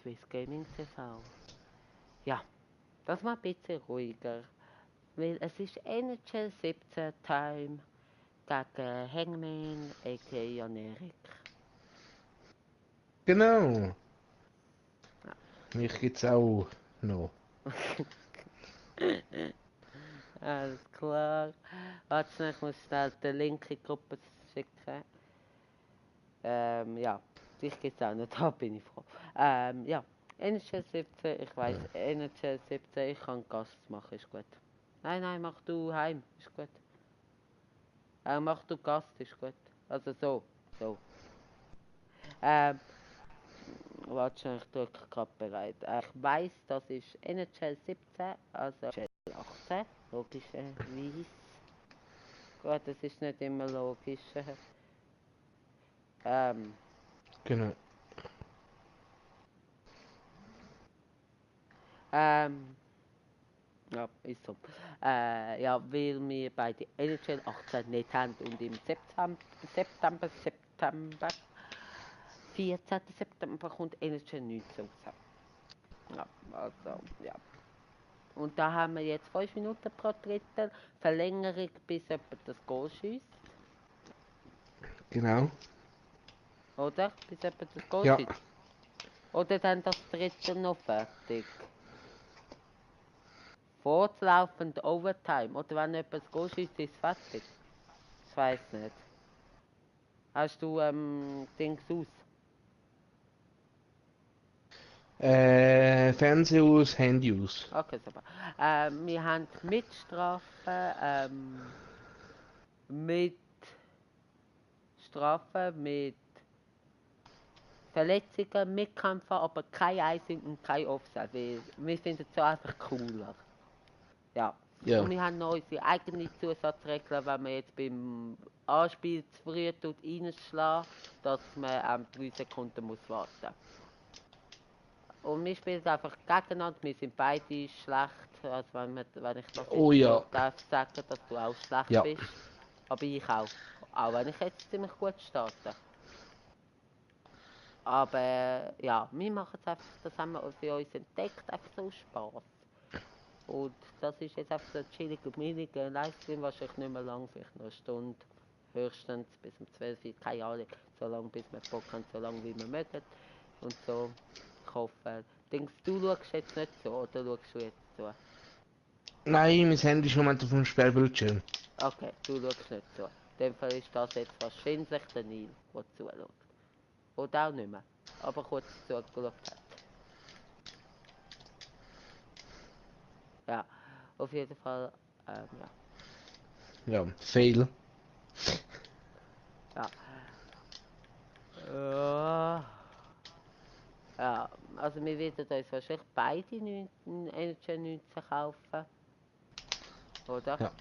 Swiss Gaming TV. Ja, das mal ein bisschen ruhiger. Weil es ist NHL 17 Time gegen Hangman aka Jan-Erik. Genau. Ja. Mich gibt's auch noch. Alles klar. Warte schnell, ich muss schnell den Link in die Gruppe schicken. Ja, dich gibt's auch noch, da bin ich froh. Ja, NHL 17, ich weiss, NHL 17, ich kann Gast machen, ist gut. Nein, mach du heim, ist gut. Mach du Gast, ist gut. Also so. Warte schnell, ich drücke gerade bereit. Ich weiss, das ist NHL 17, also NHL 18, logischerweise. Gut, das ist nicht immer logisch. Genau. Ja, ist so. Ja, weil wir bei der NHL 18 nicht haben und im September, 14. September kommt NHL 19 raus. Ja, also, ja. Und da haben wir jetzt 5 Minuten pro Drittel, Verlängerung bis jemand das Goal schießt, Genau. oder? Bis jemand das Goal Ja. schießt. Oder dann das Drittel noch fertig. Fortlaufend Overtime. Oder wenn jemand das Goal schießt, ist es fertig. Ich weiß nicht. Hast du Dings aus? Fernseh aus, Handy aus. Okay, super. Wir haben mit Strafen, mit Verletzungen, mit Kämpfen, aber kein Icing und kein Offside. Weil wir finden es so einfach cooler. Ja. Ja. Und wir haben noch unsere eigene Zusatzregel, wenn man jetzt beim Anspiel zu früh reinschlägt, dass man 3 Sekunden muss warten. Und wir spielen einfach gegeneinander, wir sind beide schlecht. Also wenn ich das Oh jetzt ja. so darf sagen, dass du auch schlecht Ja. bist. Aber ich auch. Auch wenn ich jetzt ziemlich gut starte. Aber ja, wir machen es einfach, das haben wir für uns entdeckt, einfach so Spaß. Und das ist jetzt einfach so ein chilliger, milliger Livestream, wahrscheinlich nicht mehr lang, vielleicht noch eine Stunde. Höchstens bis um 12 Uhr, keine Ahnung. So lange bis wir Bock haben, so lange wie wir mögen. Und so, ich hoffe, denkst du, schaust jetzt nicht so, oder schaust du jetzt so? Nein, mein Handy ist im Moment auf dem Sperrbildschirm. Okay, du schaust nicht so. In dem Fall ist das jetzt wahrscheinlich der Neil, der zuschaut. Oder auch nicht mehr, aber kurz zugeschaut hat. Ja, auf jeden Fall, ja. Ja, fail. Ja. Ja, also wir werden uns wahrscheinlich beide NHL 19 kaufen, oder? Ja.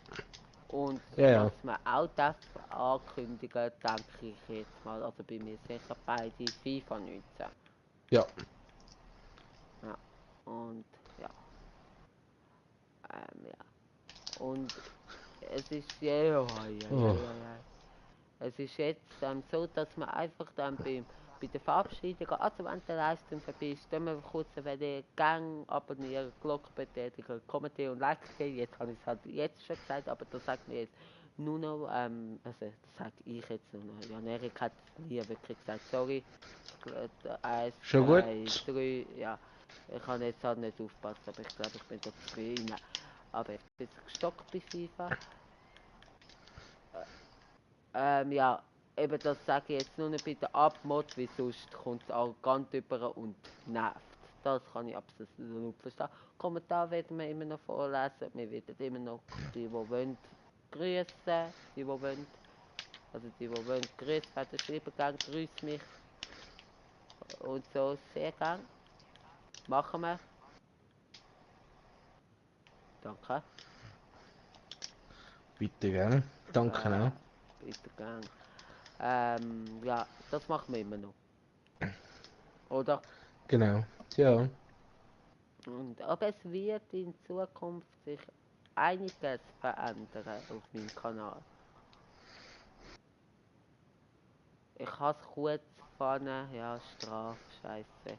Und Ja. was man auch darf ankündigen, denke ich jetzt mal, also bei mir sicher beide FIFA 19. Ja. Ja, und ja, ja. Und es ist, es ist jetzt so, dass man einfach dann bei der Verabschiedung, also wenn der Livestream vorbei ist, dann wir kurz den Gang abonnieren, Glocke betätigen, kommentieren und Like geben. Jetzt habe ich es halt jetzt schon gesagt, aber das sagt mir jetzt nur noch, also das sage ich jetzt nur noch. Jan Erik hat es nie wirklich gesagt, sorry. 1, Schon 2, gut. 3, ja. Ich kann jetzt halt nicht aufpassen, aber ich glaube, ich bin da zu früh rein. Aber ich bin jetzt gestockt bei FIFA. Ja, eben das sage ich jetzt nur noch bei der Abmod, weil sonst kommt es arrogant über und nervt. Das kann ich absolut nicht verstehen. Kommentar werden wir immer noch vorlesen, wir werden immer noch die wollen, grüßen, die wollen. Also die wollen, grüßen werden, schreiben gern, grüß mich. Und so, sehr gern. Machen wir. Danke. Bitte, gell? Danke auch. Bitte gern. Ja, das machen wir immer noch. Oder? Genau. Ja. Und, aber es wird in Zukunft sich einiges verändern auf meinem Kanal. Ich habe es kurz vorne, ja, Strafe, Scheiße.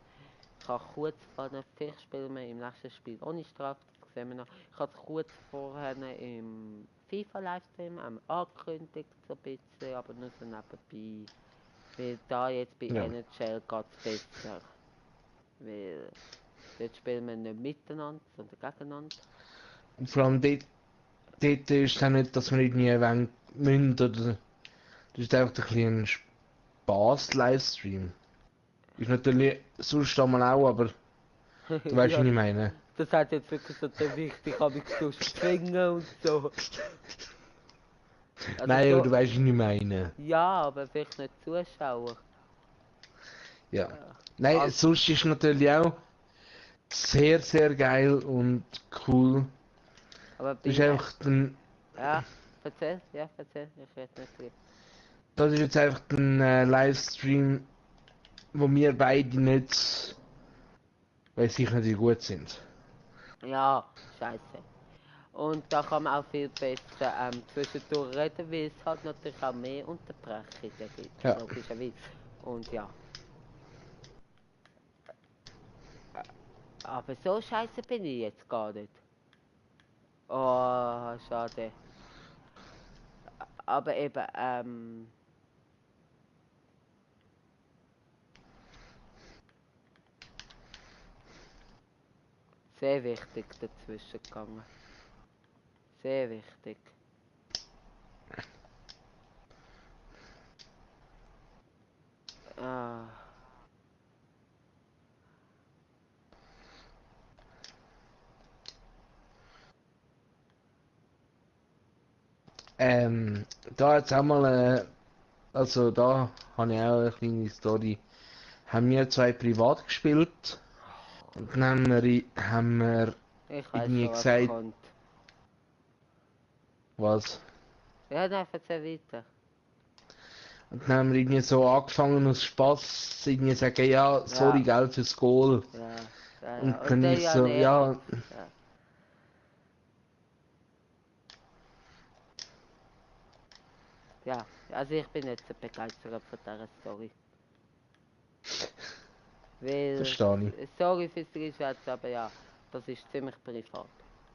Ich habe kurz vorher, vielleicht spielen wir im nächsten Spiel ohne Strafe, das sehen wir noch. Ich habe es kurz vorher im FIFA-Livestream angekündigt, so ein bisschen, aber nur so nebenbei. Weil da jetzt bei Ja. NHL geht es besser. Weil dort spielen wir nicht miteinander, sondern gegeneinander. Und vor allem dort ist es auch nicht, dass wir irgendwie wollen, müssen oder. Das ist einfach ein bisschen ein Spaß-Livestream. Ist natürlich sonst einmal auch, aber du weißt, Ja, was ich meine. das hat jetzt wirklich so der wichtig, habe ich so springen und so. Also Nein, aber so, du weißt, was ich meine. ja, aber vielleicht nicht Zuschauer. Ja. Äh, Nein, aber, sonst ist natürlich auch sehr, sehr geil und cool. aber Das bei ist einfach ein, ja, erzähl, ich rede nicht drin. das ist jetzt einfach ein Livestream, wo wir beide nicht, weiß ich nicht, wie gut sind. Ja, scheiße. Und da kann man auch viel besser zwischendurch reden, weil es halt natürlich auch mehr Unterbrechungen gibt, Ja. logischerweise. Und ja. Aber so scheiße bin ich jetzt gar nicht. Oh, schade. Aber eben, sehr wichtig dazwischen gegangen. Sehr wichtig. Ah. Da jetzt auch mal, also da habe ich auch eine kleine Story. Haben wir zwei privat gespielt und dann haben wir Ich weiß irgendwie schon, was gesagt, kommt. was? Ja, nein, erzähl weiter. Und dann haben wir irgendwie so angefangen aus Spaß irgendwie sagen, ja, sorry, Ja, gell, fürs Goal. ja, ja, Und ja. Und dann der ich ja so, nervt. ja, Ja. Ja, also ich bin nicht so begeistert von dieser Story. Weil, verstehe ich. sorry fürs Reinschwätzen, aber ja, das ist ziemlich privat.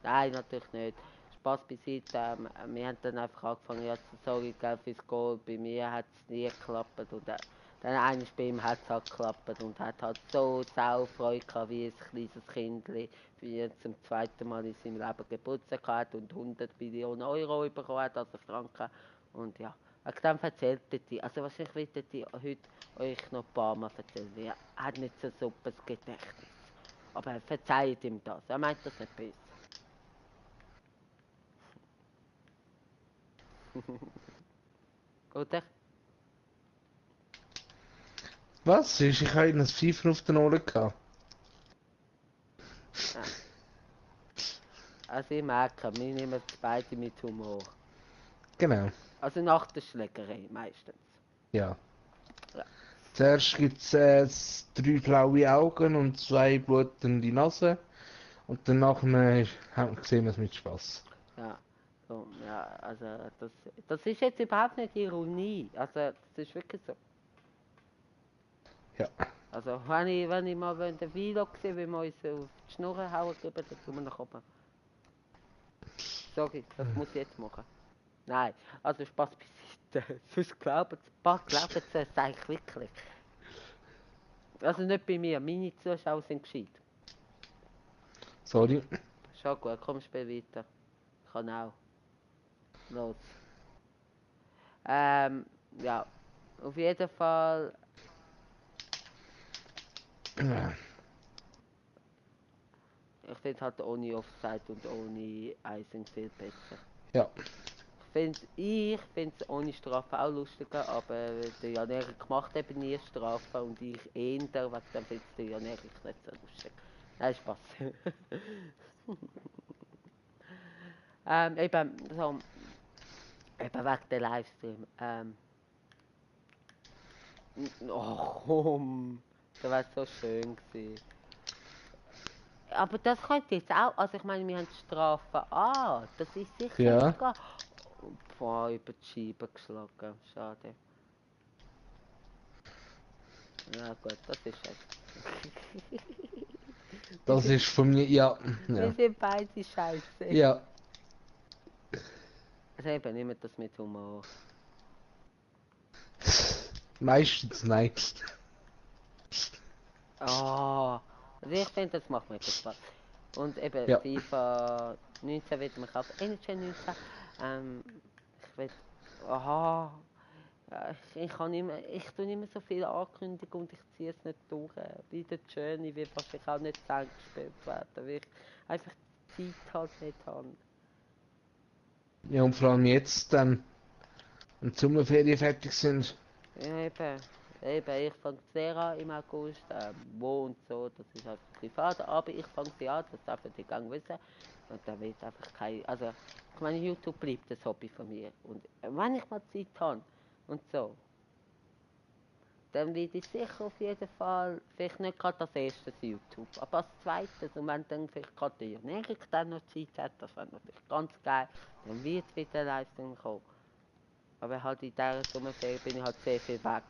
Nein, natürlich nicht. Spaß beiseite, wir haben dann einfach angefangen, ja, sorry, gell, fürs Goal, bei mir hat es nie geklappt und dann eines bei ihm hat es halt geklappt und hat halt so sau Freude gehabt, wie ein kleines Kindli, wie er zum zweiten Mal in seinem Leben Geburtstag hat und 100 Millionen Euro bekommen hat, also Franken. Und ja, wegen dem erzählt er die. Also wahrscheinlich wird die heute euch noch ein paar Mal erzählen, weil er hat nicht so ein super Gedächtnis. Aber verzeiht ihm das, er meint das nicht böse. Oder? Was? Ist, ich habe ein Pfeifen auf den Ohren gehabt. Ja. Also ich merke, wir nehmen es beide mit Humor. Genau, Also nach der Schlägerei meistens. ja. Ja. Zuerst gibt es 3 blaue Augen und 2 blutende Nase. Und danach sehen wir es mit Spaß. Ja. So, ja, also das ist jetzt überhaupt nicht Ironie. Also das ist wirklich so. Ja. Also wenn ich mal den Vlog sehe, wie wir uns auf die Schnur hauen, dann tun wir nach oben. Sorry, das muss ich jetzt machen. Nein, also Spaß beiseite. Sonst glauben sie es eigentlich wirklich. Also nicht bei mir, meine Zuschauer sind gescheit. Sorry. Schon gut, komm, spiel weiter. Ich kann auch. Los. Ja. Auf jeden Fall, Ja. ich finde halt ohne Offside und ohne Icing viel besser. Ja. Ich finde es ohne Strafe auch lustiger, aber der Jan Erik macht eben nie Strafe und ich eher, wegen dem findet der Jan Erik nicht so lustig. Nein, Spaß. Eben, so, eben wegen der Livestream. Oh, komm, das wäre so schön gewesen. Aber das könnte jetzt auch, also ich meine, wir haben die Strafe das ist sicher Ja. sogar. Boah, über die Scheibe geschlagen, schade. Ja gut, das ist scheiße. Das ist von mir, ja. Wir Ja. sind beide scheiße. Ja. Also eben, nehmt das mit Humor. Meistens nein. Ah, also ich finde, das macht mir etwas Spaß. Und eben Ja. FIFA 19 wird mir kaufen. NHL 19. Ich will. Aha. Ja, ich tue nicht mehr so viele Ankündigungen und ich ziehe es nicht durch. Wie der Journey wird wahrscheinlich auch nicht zu Ende gespielt werden, weil ich einfach die Zeit halt nicht habe. Ja, und vor allem jetzt dann, wenn die Sommerferien fertig sind. Ja, eben, ich fange sehr an im August, wo und so, das ist halt privat, aber ich fange sie an, das darf die Gang wissen. Und da wird einfach kein, also, ich meine, YouTube bleibt das Hobby von mir. Und wenn ich mal Zeit habe und so, dann werde ich sicher auf jeden Fall, vielleicht nicht gerade als erstes YouTube, aber als zweites. Und wenn dann vielleicht gerade der Janerik dann noch Zeit hat, das wäre natürlich ganz geil, dann wird wieder Leistung kommen. Aber halt in dieser Sommerferien bin ich halt sehr viel weg.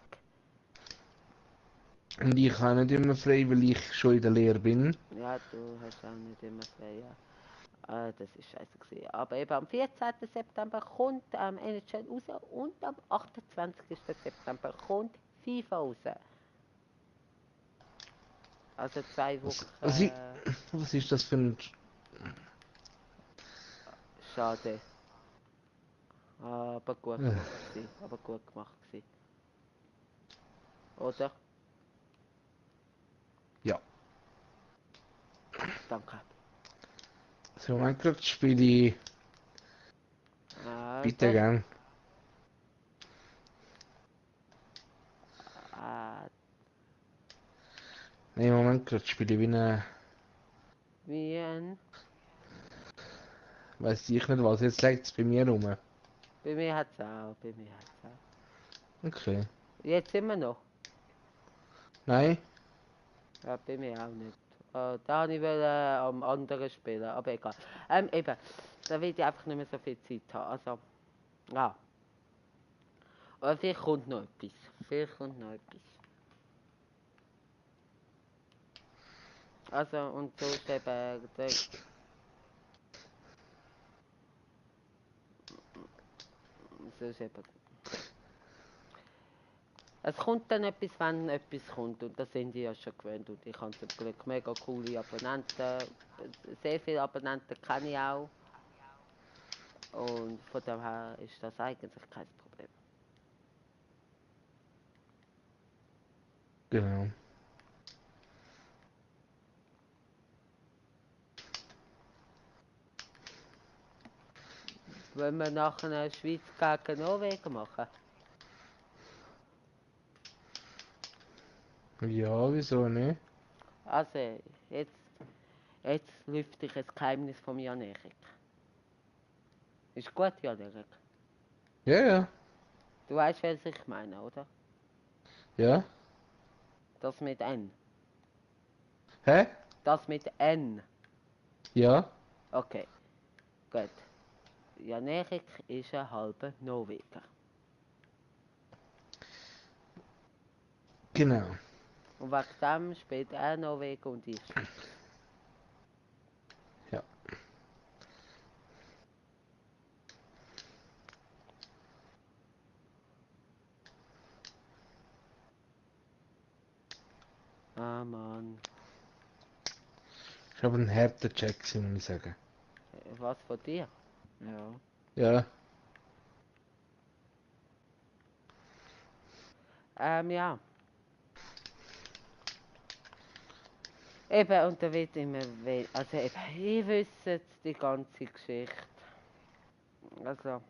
Und ich habe nicht immer frei, weil ich schon in der Lehre bin. Ja, du hast auch nicht immer frei, ja. Das ist scheiße gewesen. Aber eben am 14. September kommt NHL raus und am 28. September kommt FIFA raus. Also 2 Was, Wochen was ist das für ein... schade. Aber gut Äh, gemacht gewesen. Aber gut gemacht gewesen. Oder? Ja. Danke. So, mein Gott, spiele ich bitte Also, gern. äh, Nee, Moment, gerade spiele ich wie eine... wie ein... Weiß ich nicht was, jetzt liegt es bei mir rum. Bei mir hat's auch, bei mir hat's auch. Okay. Jetzt immer noch. Nein? Ja, bei mir auch nicht. Da habe ich am anderen spielen, aber egal. Eben, da will ich einfach nicht mehr so viel Zeit haben. Also, ja. Aber vielleicht kommt noch etwas. Vielleicht kommt noch etwas. Also, und so ist eben so ist eben. Es kommt dann etwas, wenn etwas kommt. Und das sind die ja schon gewöhnt. Und ich habe zum Glück mega coole Abonnenten. Sehr viele Abonnenten kenne ich auch. Und von daher ist das eigentlich kein Problem. Genau. Wenn wir nachher eine Schweiz gegen Norwegen machen. Ja, wieso nicht? Also, jetzt, jetzt lüfte ich ein Geheimnis von Jan-Erik. Ist gut, Jan-Erik? Ja, ja. Du weißt, was ich meine, oder? Ja? Das mit N. Hä? Das mit N. Ja? Okay, gut. Jan-Erik ist ein halber Norweger. Genau. Und wegen dem spielt er Norwegen und ich Schweiz. Ja. Ah, Mann. Ich habe einen harten Check, muss ich sagen. Was von dir? Ja. Ja. Ja. Eben, und da wird immer also eben, ich wüsste jetzt die ganze Geschichte. Also,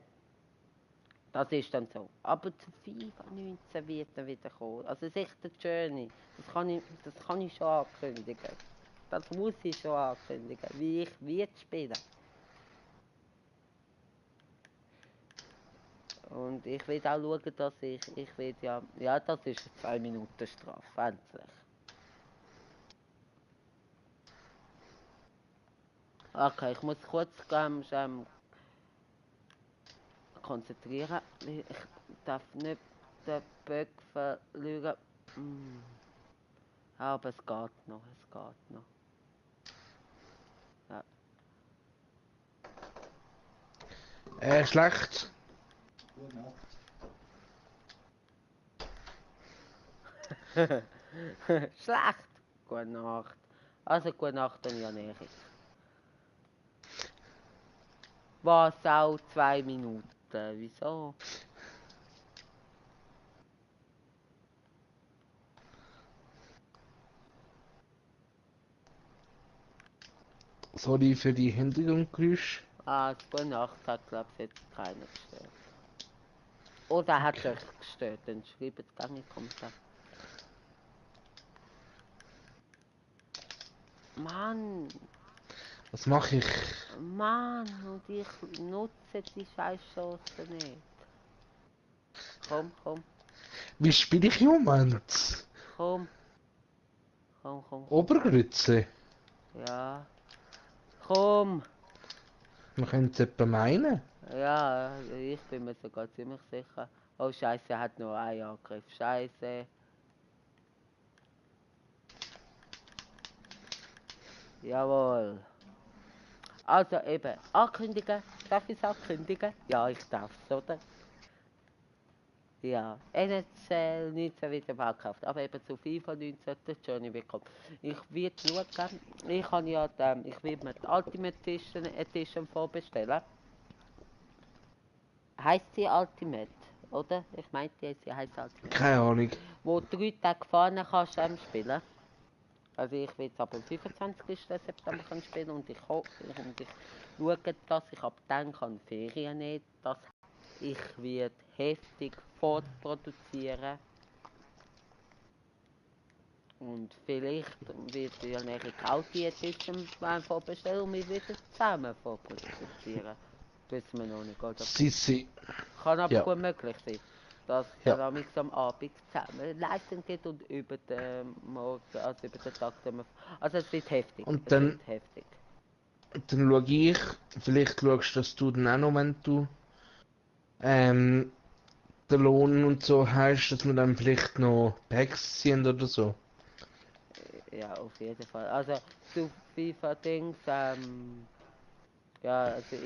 das ist dann so. Aber zu FIFA 19 wird er wieder kommen. Also sicher der Journey. Das kann ich schon ankündigen. Das muss ich schon ankündigen, wie ich wird spielen. Und ich will auch schauen, dass ich will ja, das ist eine 2 Minuten Strafe, endlich. Okay, ich muss kurz konzentrieren. Ich darf nicht den Böck verlieren. Aber es geht noch, es geht noch. Ja. Schlecht. Gute Nacht. Schlecht. Gute Nacht. Also gute Nacht und ja nicht. Was auch 2 Minuten. Wieso? Sorry für die Hintergrundgeräusche. Ah, das gute Nacht hat glaube ich jetzt keiner gestört. Oder hat Okay. euch gestört? Dann schreibt es gerne in die Kommentare. Mann, Was mache ich? Mann, und ich nutze die Scheißchance nicht. Komm, komm, Wie spiele ich im Moment? komm. Komm, komm, komm. Obergrütze? Ja. Komm. Man könnte es etwa meinen. Ja, ich bin mir sogar ziemlich sicher. Oh Scheiße, er hat noch einen Angriff. Scheiße. Jawohl. Also eben, ankündigen. Darf ich es ankündigen? Ja, ich darf es, oder? Ja, NHL 19 wird verkauft, aber eben zu FIFA 19 der Journey bekommen. Ich werde schauen, ich habe ja, ich will mir die Ultimate Edition vorbestellen. Heißt sie Ultimate, oder? Ich meinte jetzt, sie heißt Ultimate. Keine Ahnung. Wo 3 Tage vorne kannst du spielen. Also ich will jetzt ab dem 25. September kann spielen und ich schaue, dass ich ab dann kann Ferien nehmen. Das ich werde heftig fortproduzieren. Und vielleicht wird ja nachher auch die Edition vorbestellen und wir werden zusammen vorproduzieren. Wissen wir noch nicht, oder? Sissi. Kann aber Ja. gut möglich sein, dass Ja. dann am Abend zusammen live geht und über den Morgen, also über den Tag. Also es wird heftig. Und Es dann, wird heftig. dann schaue ich, vielleicht schaust dass du dann auch noch, wenn du den Lohn und so hast, dass wir dann vielleicht noch Packs ziehen oder so. Ja, auf jeden Fall. Also zu FIFA-Dings, ja, also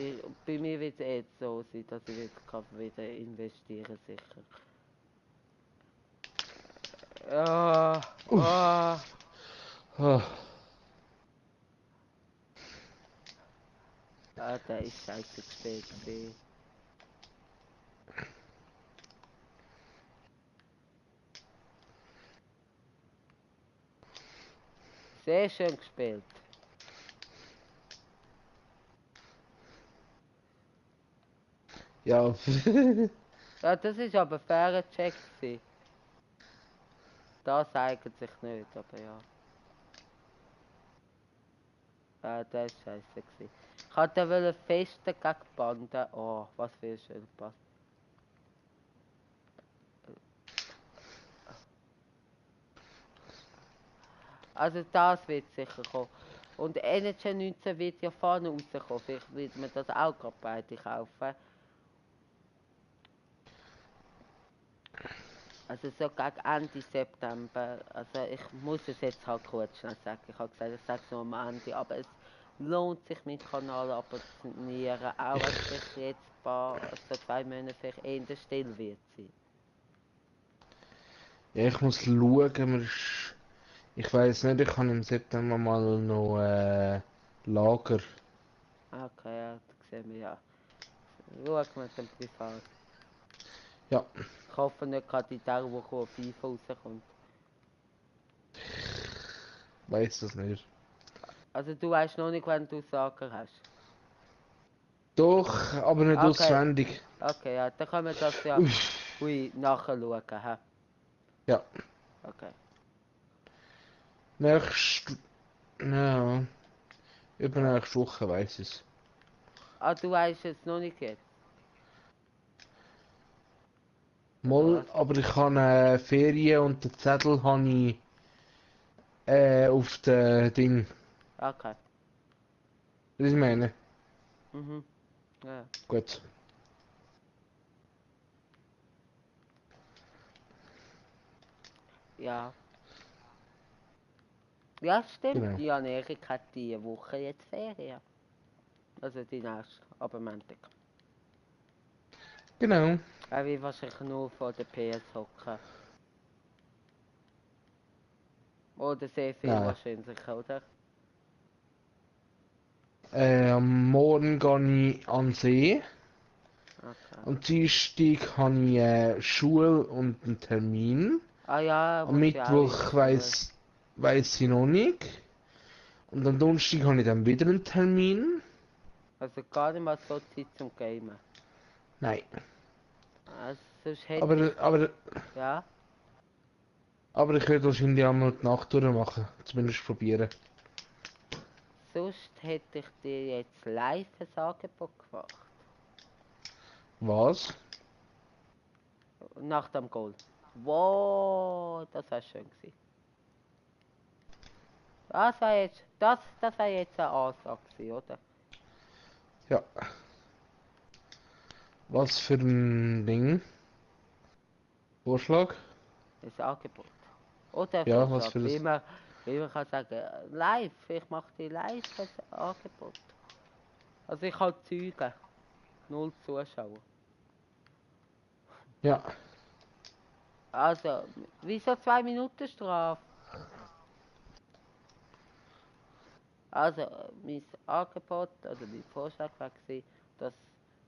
bei mir wird es jetzt so sein, dass ich kann wieder investieren sicher. Ja, oh. Oh, Ah, der ist scheiße gespielt gewesen. Sehr schön gespielt. ja. Ja, das ist aber ein fairer Check gewesen. Das eignet sich nicht, aber ja. Ah, der ist scheiße gewesen. Ich hatte festen gegen Bande. Oh, was für ein schöner Pass. Also das wird sicher kommen. Und NHL 19 wird ja vorne rauskommen. Vielleicht wird man das auch gerade beide kaufen. Also so gegen Ende September. Also ich muss es jetzt halt kurz schnell sagen. Ich habe gesagt, ich sage es nur am Ende. Aber es lohnt sich, meinen Kanal abonnieren. Auch wenn es vielleicht jetzt ein paar, so 2 Monate vielleicht eher still wird sein. Ja, ich muss schauen, ich weiß nicht, ich habe im September mal noch Lager. Okay, ja, das sehen wir ja. Schauen wir dann privat. Ja, Ich hoffe nicht gerade die Tage, wo FIFA rauskommt. weiß das nicht. Also du weißt noch nicht, wenn du Sachen hast. Doch, aber nicht Okay, auswendig. okay, ja, dann können wir das ja Uff, nachschauen, hä? ja, Okay. nächst, ja, übernächste Woche weiß ich es. Ah, du weißt es noch nicht jetzt, oder Mal, was? aber ich habe Ferien und den Zettel habe ich auf dem Ding. Okay. Was ich meine? Mhm. Ja. Gut. Ja. Ja, stimmt. Genau. Die Amerika hat diese Woche jetzt Ferien. Also die nächste, aber Montag. Genau. Er will wahrscheinlich nur vor der PS hocken. Oder sehr viel Nein. wahrscheinlich, oder? Am Morgen gehe ich an den See. Okay. Am Dienstag habe ich Schule und einen Termin. Ah ja, Am muss ja auch in die Mittwoch Schule. weiss ich noch nicht. Und am Donnerstag habe ich dann wieder einen Termin. Also gar nicht mal so Zeit zum Gamen. Nein. Also sonst hätte ich... Aber Ja? ich werde wahrscheinlich einmal die Nacht durchmachen. Zumindest probieren. Sonst hätte ich dir jetzt live ein Angebot gemacht. Was? Nach dem Goal. Wow, das war schön gewesen. Das war jetzt eine Ansage gewesen, oder? Ja. Was für ein Ding? Vorschlag? Ein Angebot. Oder ein Ja, was Vorschlag. für das? Wie man kann sagen, live, ich mache dir live ein Angebot. Also ich habe Zeugen. 0 Zuschauer. Ja. Also, wieso 2 Minuten Strafe? Also, mein Angebot oder mein Vorschlag war, dass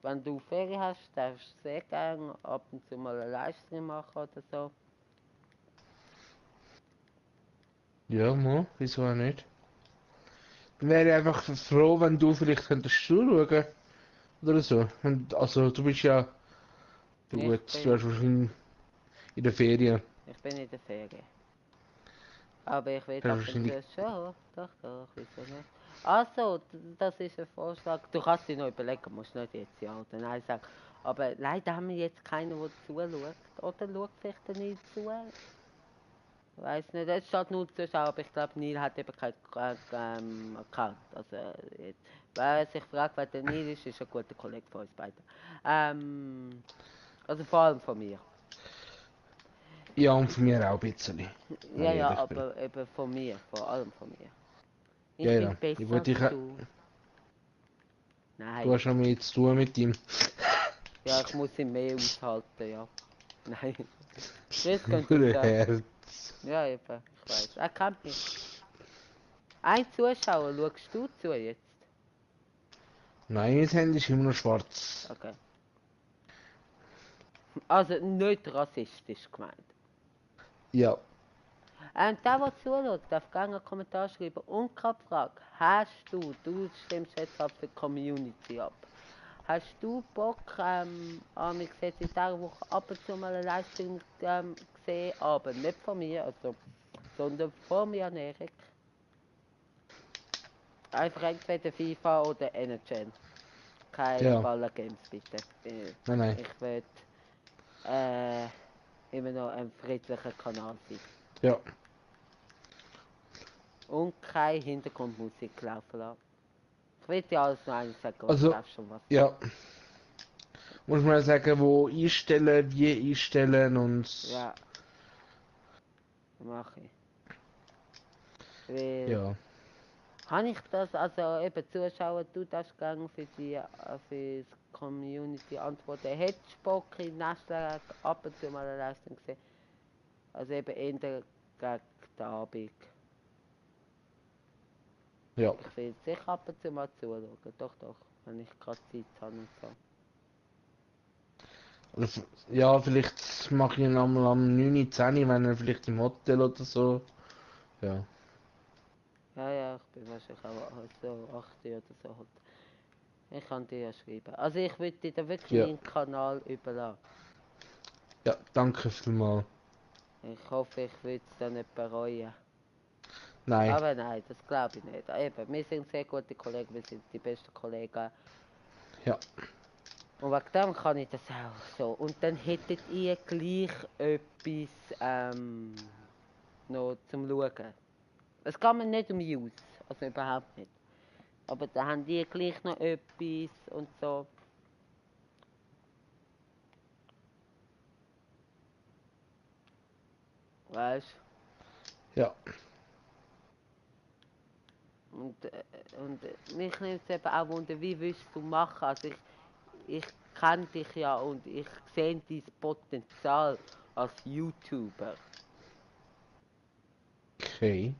wenn du Ferien hast, darfst du sehr gerne ab und zu mal einen Livestream machen oder so. Ja, mal. Wieso auch nicht? Dann wäre ich einfach froh, wenn du vielleicht könntest zuschauen. Oder so. Und, also, du bist ja... Ja, Ich gut, du bin, hast wahrscheinlich in der Ferien. ich bin in der Ferien. Aber ich will Du hast ab und wahrscheinlich... zu schon. Doch, wieso nicht? Also, das ist ein Vorschlag. Du kannst dir noch überlegen, musst nicht jetzt ja oder nein sagen. Aber leider haben wir jetzt keinen, der zuschaut. Oder schaut vielleicht nicht zu. Weiß nicht, es steht nur Zuschauer, aber ich glaube, Neil hat eben keinen Account. Also, jetzt, wer sich fragt, wer der Neil ist ein guter Kollege von uns beiden. Also vor allem von mir. Ja, und von mir auch ein bisschen. Wenn Ja, ich ja, ehrlich bin. aber eben von mir, vor allem von mir. Ja, Ich bin ja. Ich besser wollte als dich... du. Du Nein, hast noch mehr zu tun mit ihm. ja, ich muss ihn mehr aushalten, ja. Nein. Chris könnte Gute das. Herz. Ja, eben, ich weiß. Er kennt mich. Ein Zuschauer, schaust du zu jetzt? Nein, das Handy ist immer noch schwarz. Okay. Also nicht rassistisch gemeint. Ja. Der zuschaut, darf gerne einen Kommentar schreiben und keine Frage. Du stimmst jetzt ab für die Community ab. Hast du Bock, ich jetzt in dieser Woche ab und zu mal einen Livestream gesehen, aber nicht von mir, also, sondern von mir, Erik. Einfach entweder FIFA oder NHL. Kein Ja. Ballergames, bitte. Nein, nein. Ich will immer noch ein friedlicher Kanal sein. Ja. Und keine Hintergrundmusik laufen lassen. Ich will dir alles nur eines sagen, aber du Also, darfst schon was sagen. ja. Muss man sagen, wo einstellen, wie einstellen und... Ja, mache ich. Weil, Ja. kann ich das, also eben Zuschauer, du darfst gerne für das Community antworten. Hättest du Bock in Nestlag ab und zu mal eine Leistung gesehen? Also eben in der gegen den Abend. Ja. Ich will sicher ab und zu mal zuschauen. Doch, wenn ich gerade Zeit habe und so. Ja, vielleicht mache ich ihn einmal am 9, 10, wenn er vielleicht im Hotel oder so. Ja. Ja, ich bin wahrscheinlich auch so 8 oder so halt. Ich kann dir ja schreiben. Also ich würde dir da wirklich Ja. meinen Kanal überlassen. Ja, danke vielmals. Ich hoffe, ich würde es dann nicht bereuen. Nein. Aber nein, das glaube ich nicht. Eben, wir sind sehr gute Kollegen, wir sind die besten Kollegen. Ja. Und wegen dem kann ich das auch so. Und dann hättet ihr gleich etwas noch zum Schauen. Es geht mir nicht um News, also überhaupt nicht. Aber da haben die gleich noch etwas und so. Weißt Ja. Und mich nimmt es eben auch wunder, wie willst du machen? Also ich kenne dich ja und ich sehe dein Potenzial als YouTuber. Okay.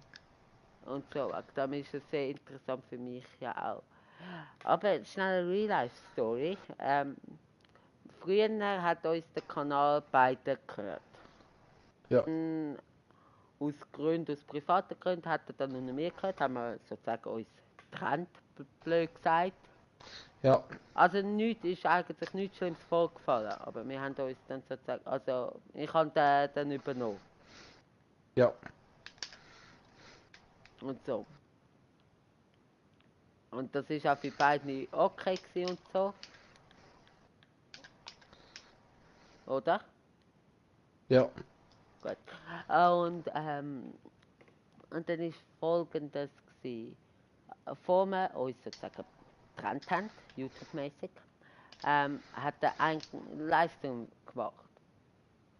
Und so, das ist es sehr interessant für mich ja auch. Aber schnell eine Real-Life-Story. Früher hat uns der Kanal beide gehört. Ja. Aus Gründen, aus privaten Gründen hat er dann noch nicht mehr gehört, haben wir sozusagen uns getrennt, blöd gesagt. Ja. Also nichts ist eigentlich nichts Schlimmes vorgefallen, aber wir haben uns dann sozusagen, also ich habe den dann übernommen Ja. und so. Und das ist auch für beide okay gewesen und so. Oder? Ja. Gut. Und dann ist folgendes gewesen. Bevor wir uns sozusagen getrennt haben, YouTube-mäßig, hat er einen Livestream gemacht.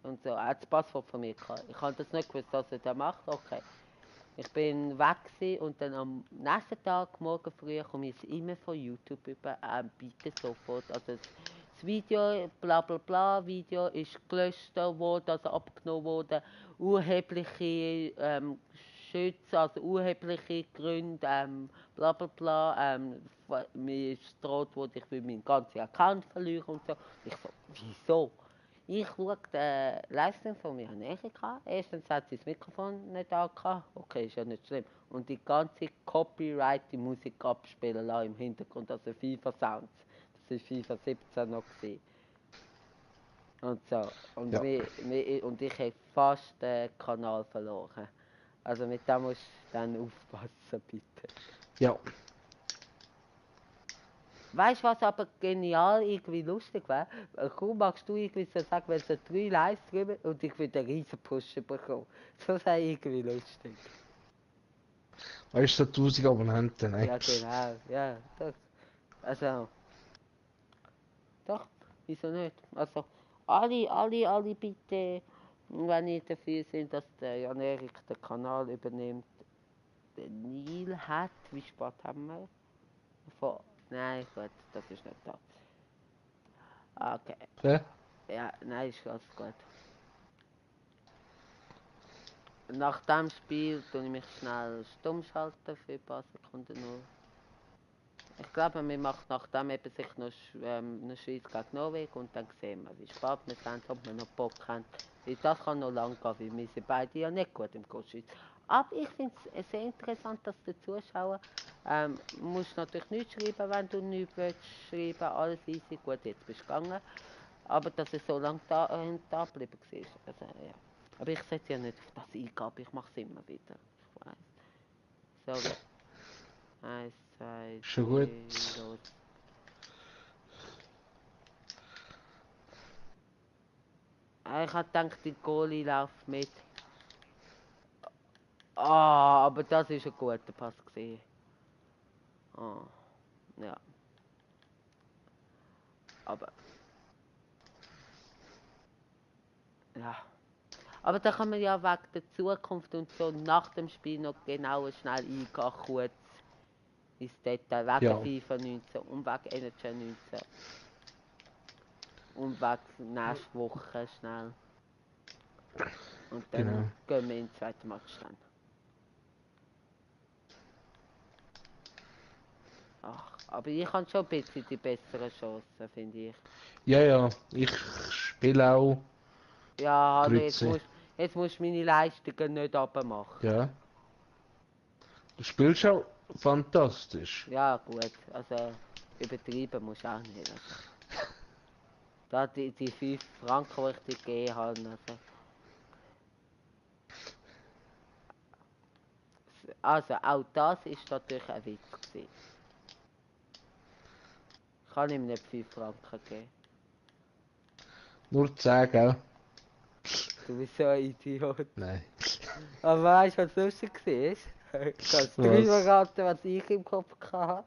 Und so, er hat das Passwort von mir gehabt. Ich habe das nicht gewusst, dass er das macht. Okay. Ich bin weg gewesen und dann am nächsten Tag, morgen früh, komme ich immer von YouTube über, bitte sofort. Also das Video, bla bla bla, Video ist gelöscht worden, also abgenommen worden. Urheberliche Schütze, also urheberliche Gründe, bla bla bla. Mir ist droht worden, ich will meinen ganzen Account verlieren und so. Ich so, wieso? Ich schaue den Livestream von mir näher an. Erstens hat sie das Mikrofon nicht angehabt. Okay, ist ja nicht schlimm. Und die ganze Copyright, die Musik abspielen lassen im Hintergrund, also FIFA-Sounds. Das war FIFA 17 noch gewesen. Und so. Und, Ja. und ich habe fast den Kanal verloren. Also mit dem musst du dann aufpassen, bitte. Ja. Weißt du, was aber genial irgendwie lustig wäre? Kaum magst du irgendwie so sagen, wenn so 3 Livestreamen und ich würde einen riesen Push bekommen. Das wäre irgendwie lustig. Weißt du, so 1000 Abonnenten, nein. Ja, genau. Ja, doch. Also, doch. Wieso nicht? Also, alle bitte, wenn ihr dafür sind, dass der Jan Erik den Kanal übernimmt. Der Neil hat, wie spät haben wir? Nein, gut, das ist nicht da. Okay. Ja. Ja, nein, ist alles gut. Nach dem Spiel tue ich mich schnell stumm schalten für ein paar Sekunden nur. Ich glaube, wir machen nachdem eben sich noch eine Schweiz gegen Norwegen und dann sehen wir, wie spät wir sind, ob wir noch Bock haben. Weil das kann noch lang gehen, weil wir sind beide ja nicht gut im Coaching. Aber ich finde es sehr interessant, dass der Zuschauer musst natürlich nichts schreiben, wenn du nichts willst schreiben, alles easy, gut, jetzt bist du gegangen. Aber dass er so lange da geblieben war. Also, ja. Aber ich setze ja nicht auf das Eingabe, ich mache es immer wieder. Ich weiß. Sorry. 1, 2, Schon 3, gut. los. Ich habe gedacht, die Goalie läuft mit. Ah, aber das ist ein guter Pass gewesen. Ah, ja. Aber. Ja. Aber da kann man ja wegen der Zukunft und so nach dem Spiel noch genauer schnell eingehen, kurz ins Detail. Wegen Ja. FIFA 19 und wegen NHL 19. Und wegen nächste Woche schnell. Und dann Genau. gehen wir in den zweiten Match dann. Ach, aber ich habe schon ein bisschen die besseren Chancen, finde ich. Ja, ja. Ich spiele auch Ja, hallo, Grütze. jetzt musst du meine Leistungen nicht abmachen. Ja. Du spielst auch fantastisch. Ja, gut, also übertrieben musst du auch nicht. Also. Da die 5 Franken, die ich dir gegeben habe, also auch das ist natürlich ein Witz gewesen. Ich kann ihm nicht 5 Franken geben. Nur 10, gell? Du bist so ein Idiot. Nein. Aber weißt du, was lustig war? Kannst du drüber raten, was ich im Kopf hatte?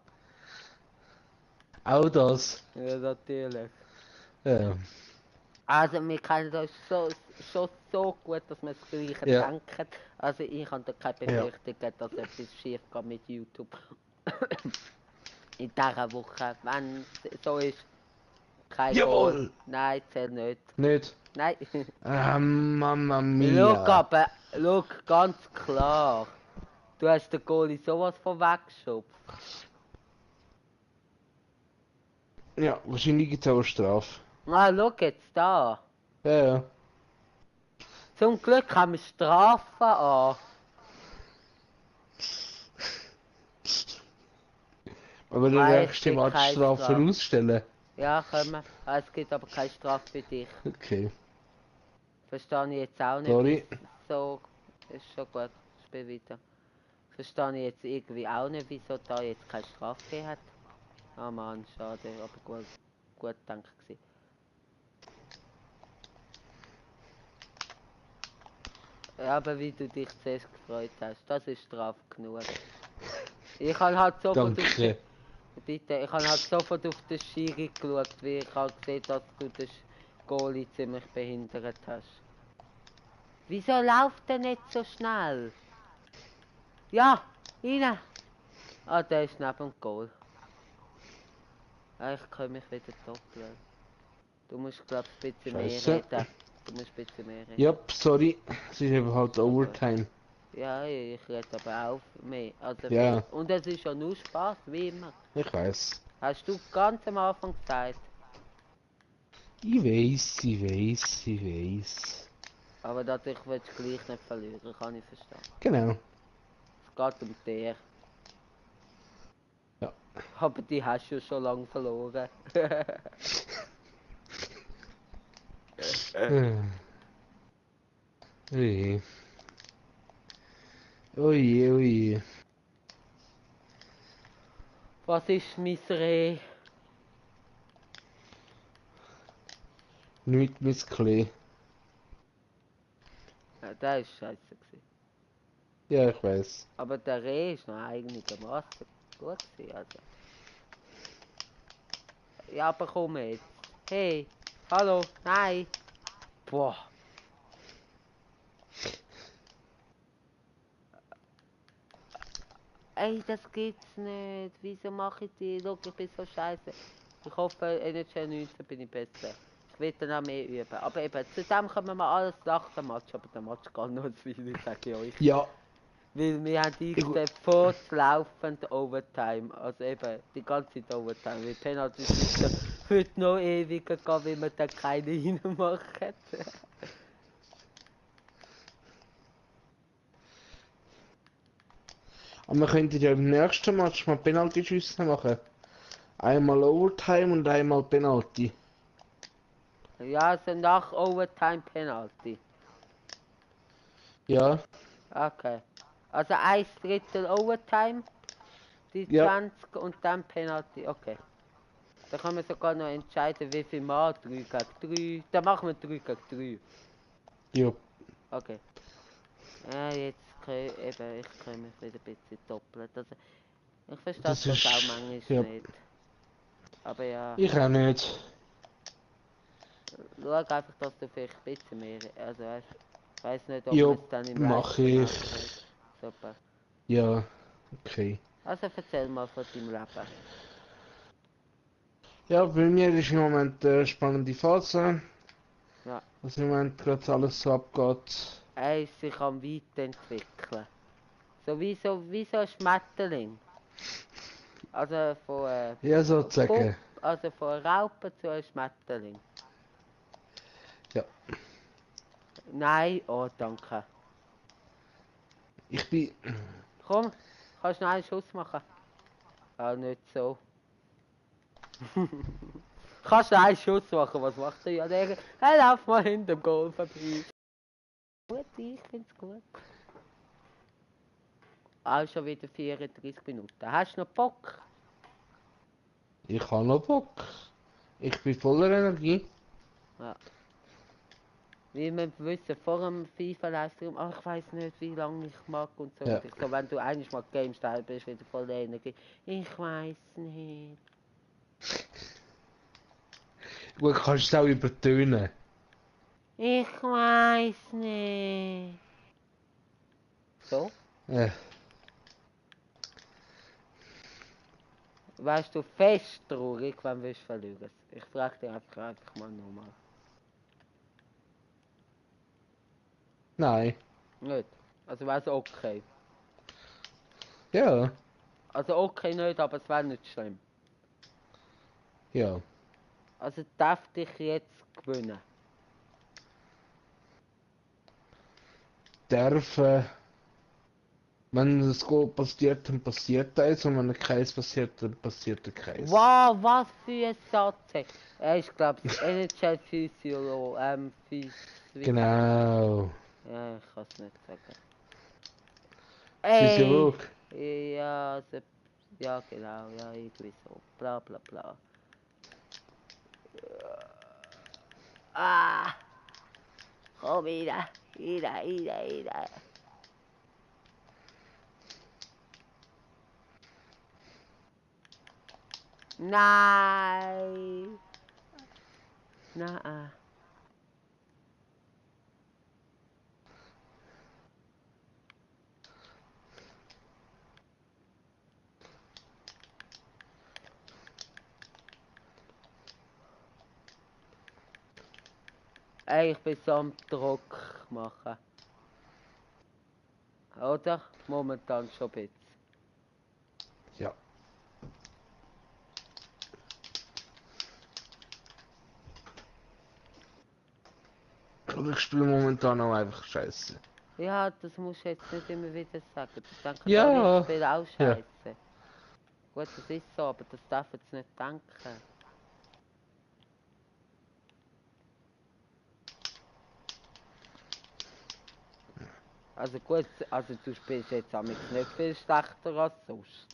Auch das. Ja, natürlich. Ja. Also, wir kennen uns so schon so gut, dass man das Gleiche Ja. denkt. Also ich habe da keine Befürchtungen, dass etwas schief geht mit YouTube. In dieser Woche, wenn es so ist, kein Goal. Jawohl! Nein, zählt nicht. Nicht? Nein. Mamma Schau mia. aber, schau, ganz klar. Du hast den Goalie sowas von weggeschubst. Ja, wahrscheinlich gibt es auch eine Strafe. Ah, schau jetzt da. Ja, ja. Zum Glück haben wir Strafen an. Aber der Nein, es nächste gibt Match keine Strafe Strafe. ausstellen. Ja, können wir. Ah, es gibt aber keine Strafe für dich. Okay. Verstehe ich jetzt auch nicht. Sorry. So, ist schon gut. Spiel weiter. Verstehe ich jetzt irgendwie auch nicht, wieso da jetzt keine Strafe gegeben hat. Ah Mann, schade, aber gut danke gewesen. Ja, aber wie du dich zuerst gefreut hast, das ist Strafe genug. Ich habe halt sofort auf den, Danke. bitte, ich habe halt sofort auf den Schiri geschaut, wie ich halt gesehen, dass du den Goalie ziemlich behindert hast. Wieso läuft der nicht so schnell? Ja, rein! Ah, der ist neben dem Goal. Ah, ich kann mich wieder doppeln. Du musst, glaub ich, ein bisschen mehr Scheiße. reden. Du musst ein bisschen mehr reden. Ja, sorry. Es ist eben halt So gut. Overtime. Ja, ich rede aber auch mehr. Also Ja. viel. Und es ist ja nur Spaß, wie immer. Ich weiß. Hast du ganz am Anfang gesagt. Ich weiß. Aber dadurch willst du gleich nicht verlieren, kann ich verstehen. Genau. Es geht um dich. Ja. Aber die hast du schon lange verloren. Oje. Oje. Was ist mein Reh? Nicht mit Klee. Ja, der ist scheiße gewesen. Ja, ich weiß. Aber der Reh ist noch einigermaßen gut gewesen, also. Ja, aber komm jetzt. Hey, hallo, nein. Boah. Ey, das gibt's nicht. Wieso mache ich die? Schau, ich bin so scheiße. Ich hoffe, NHL 19 bin ich besser. Ich will dann auch mehr üben. Aber eben, zusammen können wir alles nach dem Match. Aber der Match geht noch zu viel, sage ich euch. Ja. Weil wir haben eingestellt, fortlaufend Overtime. Also eben, die ganze Zeit Overtime. Weil Penalty wird noch ewiger gehen, weil wir dann keine reinmachen. Aber wir könnten ja im nächsten Match mal Penalty-Schüsse machen. Einmal Overtime und einmal Penalty. Ja, also nach Overtime Penalty. Ja. Okay. Also 1/3 Overtime, die Ja. 20 und dann Penalty. Okay. Da kann man sogar noch entscheiden, wie viel Mal. 3 gegen 3. Dann machen wir 3 gegen 3. Ja. Okay. Ja, jetzt eben, ich kann mich wieder ein bisschen doppelt. Also, ich verstehe Das das ist... auch manchmal Ja. nicht. Aber ja, Ich auch nicht. schau einfach, dass du vielleicht ein bisschen mehr. Also weißt, ich weiß nicht, ob Ja, man es dann im mach Livestream ich. auch hört. Super. Ja. Okay. Also erzähl mal von deinem Leben. Ja, bei mir ist im Moment eine spannende Phase. Ja. Was im Moment gerade alles so abgeht. Er ist sich am weiterentwickeln. So wie so ein Schmetterling. Also von Ja, sozusagen. also von Raupe zu einem Schmetterling. Ja. Nein, oh danke. Ich bin... Komm, kannst du noch einen Schuss machen? Ah, nicht so. Kannst du noch einen Schuss machen? Was macht der? Ja, der hey, lauf mal hinter dem Goal vorbei. Gut, ich find's gut. Auch schon wieder 34 Minuten. Hast du noch Bock? Ich habe noch Bock. Ich bin voller Energie. Ja. Wie wir wissen, vor dem FIFA-Livestream, ach, ich weiß nicht, wie lange ich mag und so. Ja. Und ich so, wenn du eigentlich mal Games da bist, wieder voll Energie. Ich weiß nicht. Gut, kannst du es auch übertönen. Ich weiß nicht. So? Wärst du fest traurig, wenn wir es verlieren? Ich frage dich einfach mal nochmal. Nein. Nicht? Also wäre es okay. Ja. Also okay nicht, aber es wäre nicht schlimm. Ja. Also darf dich jetzt gewinnen. Darf, wenn das Goal passiert, dann passiert eins. Und wenn keins passiert, dann passiert keins. Wow, was für ein Satz. Er ist, glaube ich, NHL-Physiologe. Genau. Ja, ich kann es nicht sagen. Ey! Physiolog. Ja, also, ja, genau, ja, irgendwie so. Bla bla bla. Ah! Komm wieder, wieder. Nein! Nein. Ey, ich bin so am Druck machen. Oder? Momentan schon ein bisschen. Ja. Aber ich spiele momentan auch einfach scheiße. Ja, das musst du jetzt nicht immer wieder sagen. Das denken alle, ich Ja. spiele auch Ja. scheiße. Gut, das ist so, aber das darf jetzt nicht denken. Also gut, also du spielst jetzt am nicht viel schlechter als sonst.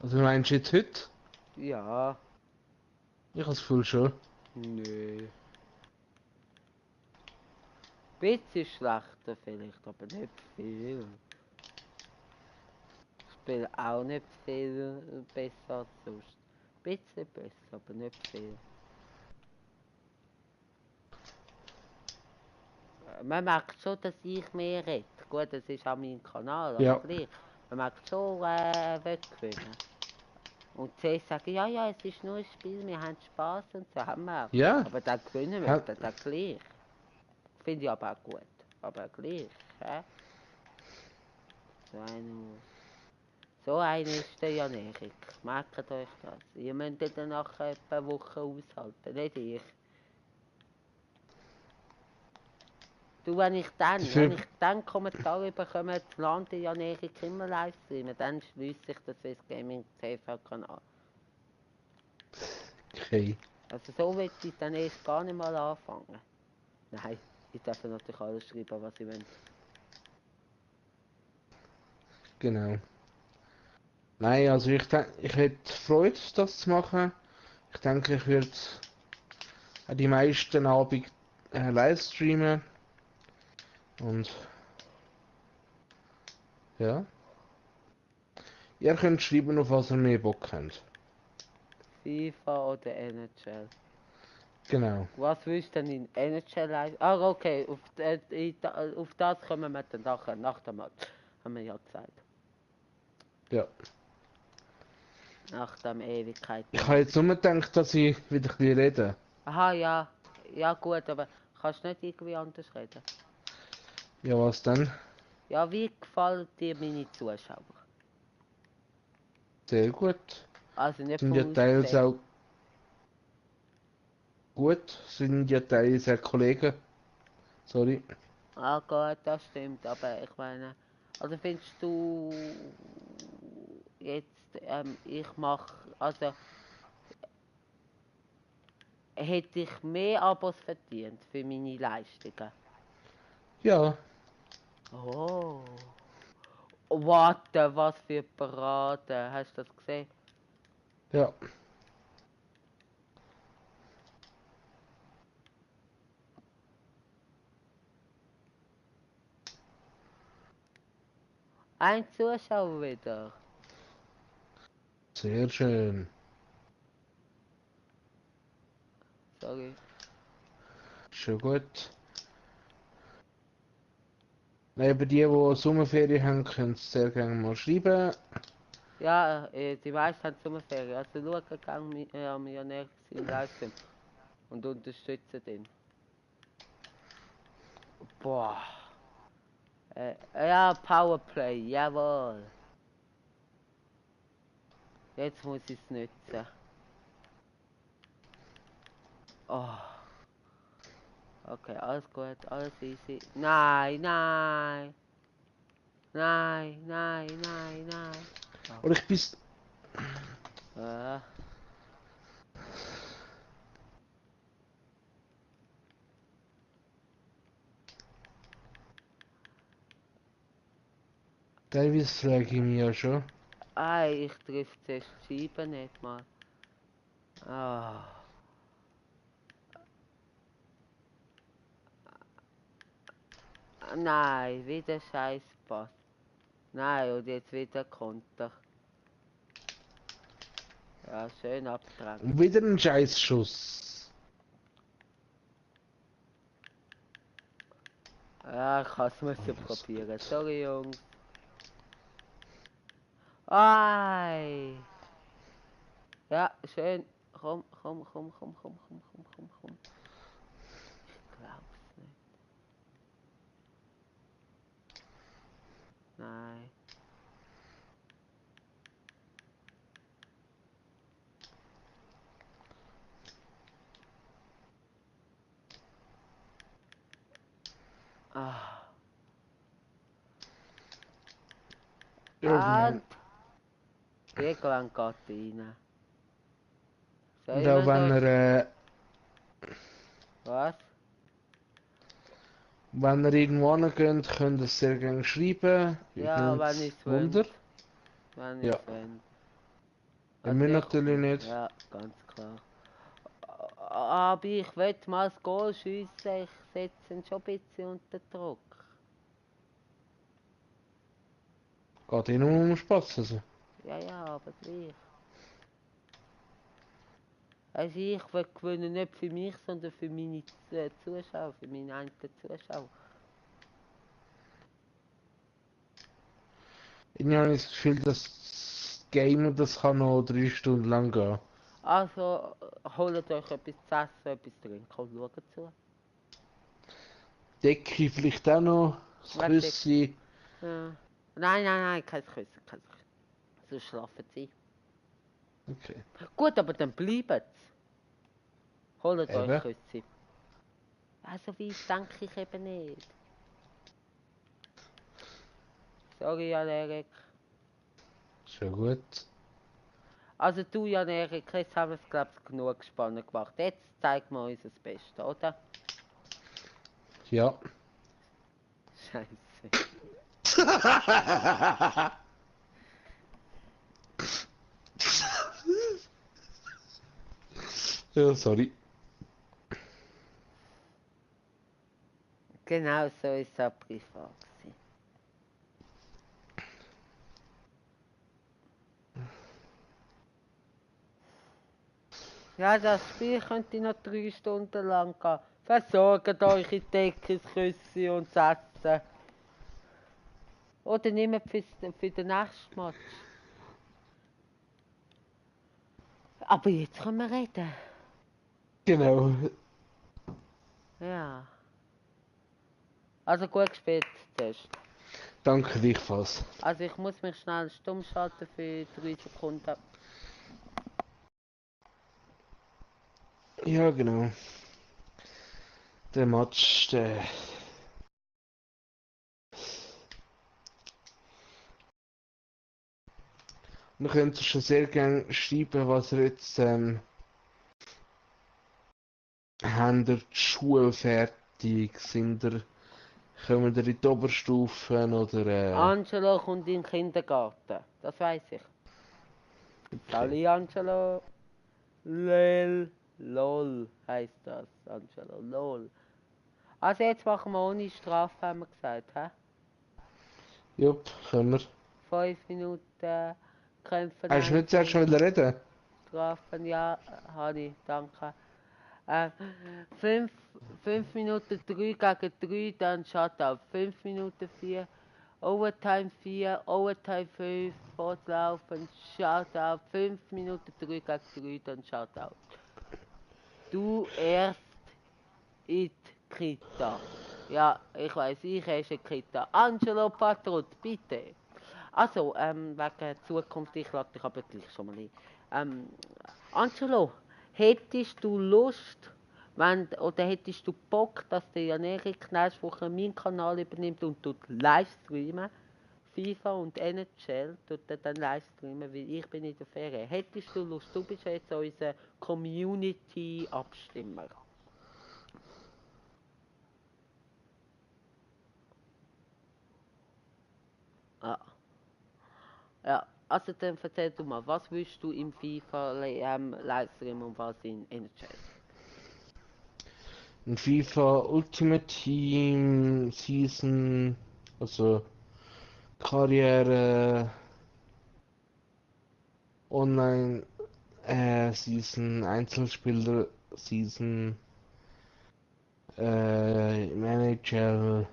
Also meinst du jetzt heute? Ja, Ich habe das Gefühl schon. nö. Bisschen schlechter vielleicht, aber nicht viel. Ich spiele auch nicht viel besser als sonst. Bisschen besser, aber nicht viel. Man merkt schon, dass ich mehr rede. Gut, das ist auch mein Kanal, aber Ja. gleich. Man merkt schon, wer gewinnen. Und sie sagen, ja, ja, es ist nur ein Spiel, wir haben Spaß und so haben wir auch. Ja. Aber dann gewinnen wir, Ha- dann gleich. Finde ich aber auch gut. Aber gleich, hä? So einer ist der Jan Erik. Merkt euch das. Ihr müsst dann nach ein paar Wochen aushalten, nicht ich. Du, wenn ich Dafür. dann Kommentare bekomme, plant Jan Erik immer live streamen, dann schließe ich das Swiss Gaming TV-Kanal. Okay. Also so will ich dann erst gar nicht mal anfangen. Nein, ich darf natürlich alles schreiben, was ich will. Genau. Nein, also ich denke, ich hätte Freude, das zu machen. Ich denke, ich würde die meisten Abend live streamen. Und ja. Ihr könnt schreiben, auf was ihr mehr Bock habt. FIFA oder NHL. Genau. Was willst du denn in NHL live? Ah, okay, auf das kommen wir dann nachher, nach dem Match. Haben wir ja Zeit. Ja. Nach dem Ich habe Ewigkeiten. jetzt nur gedacht, dass ich wieder ein bisschen rede. Aha, ja. Ja gut, aber kannst du nicht irgendwie anders reden? Ja, was denn? Ja, wie gefallen dir meine Zuschauer? Sehr gut. Also nicht Sind ja vom teils Aussehen. auch gut. Sind ja teils auch Kollegen. Sorry. Ah gut, das stimmt, aber ich meine, also findest du jetzt, ich mache, also hätte ich mehr Abos verdient für meine Leistungen? Ja. Oh. Warte, was für Parade, hast du das gesehen? Ja. Ein Zuschauer wieder. Sehr schön. Sorry. Schon gut. Neben die Sommerferien haben, können sie sehr gerne mal schreiben. Ja, die meisten haben Sommerferien. Also schauen gerne am Millionär im Livestream und unterstützen den. Boah. Ja, Powerplay, jawohl. Jetzt muss ich es nutzen. Oh. Okay, alles gut, alles easy. Nein, nein. Nein, nein, nein, nein. Oh. Und ich bin... Teilweise frage ich mich ja schon. Ich treffe zuerst die Scheibe nicht mal. Oh. Nein, wieder Scheißpass. Nein, und jetzt wieder Konter. Ja, schön abgedrängt. Und wieder ein Scheißschuss. Ja, ich müssen probieren. Sorry, Jungs. Ei. Ja, schön. Komm. Ich glaub's nicht. Nein. Ah. Ja, Und irgendwann geht rein. Soll und ich auch mir wenn das... Was? wenn ihr irgendwo hingeht, könnt ihr es sehr gerne schreiben. Ja, wenn Übrigens, ich's Wunder. will. Wenn Ja. ich's will. Wir müssen Ich... natürlich nicht. Ja, ganz klar. Aber ich will mal das Goal schiessen. Ich setze ihn schon ein bisschen unter Druck. Geht eh nur um Spaß. Also. Ja, aber gleich. Also ich will gewinnen nicht für mich, sondern für meine Zuschauer, für meine einen Zuschauer. Ich habe das Gefühl, dass das Game das kann noch 3 Stunden lang gehen. Also holt euch etwas zu essen, etwas zu trinken und schaut zu. Decke vielleicht auch noch, das Was Küssi. Ja. Nein, kein Küssen, kein Küssen. Sonst schlafen sie. Okay. Gut, aber dann bleibt Holt euch Eben. Küsse. Also wie denke ich eben nicht. Sorry, Jan-Erik. Schon gut. Also du, Jan-Erik, jetzt haben wir es, glaube ich, genug spannend gemacht. Jetzt zeigen wir uns das Beste, oder? Ja. Scheiße. Ja, sorry. Genau so ist es auch privat gewesen. Ja, das Spiel könnte noch 3 Stunden lang gehen. Versorgt euch in Deckes, Küsse und Sätze. Oder nehmt für den nächsten Match. Aber jetzt können wir reden. Genau. Ja. Also gut gespielt, Test. Danke gleichfalls. Also ich muss mich schnell stumm schalten für 3 Sekunden. Ja, genau. Der Match, der... Wir können schon sehr gerne schreiben, was ihr jetzt habt ihr die Schule fertig? Kommen ihr in die Oberstufen oder Angelo kommt in den Kindergarten. Das weiß ich. okay. Sali Angelo. LOL heisst das. Angelo. LOL. Also jetzt machen wir ohne Strafe, haben wir gesagt, hä? Jupp, können wir. 5 Minuten kämpfen Hast du nicht zuerst einzeln. schon reden? Strafen, ja, habe ich, danke. 5 Minuten 3 gegen 3, dann Shutout. 5 Minuten 4, Overtime 4, Overtime 5, fortlaufen, Shutout. 5 Minuten 3 gegen 3, dann Shutout. Du erst in die Kita. Ja, ich weiß, ich erst in die Kita. Angelo Patrut, bitte. Also, wegen Zukunft, ich lade dich aber gleich schon mal ein. Angelo, hättest du Lust, oder hättest du Bock, dass der Jan-Erik nächste Woche meinen Kanal übernimmt und tut Livestreamen? FIFA und NHL tut er dann Livestreamen, weil ich bin in der Ferien. Hättest du Lust? Du bist jetzt unser Community-Abstimmer. Ah. Ja, also dann erzähl du mal, was willst du im FIFA Livestream und was in NHL? Ein FIFA Ultimate Team Season, also Karriere, Online Season, Einzelspieler Season, Manager,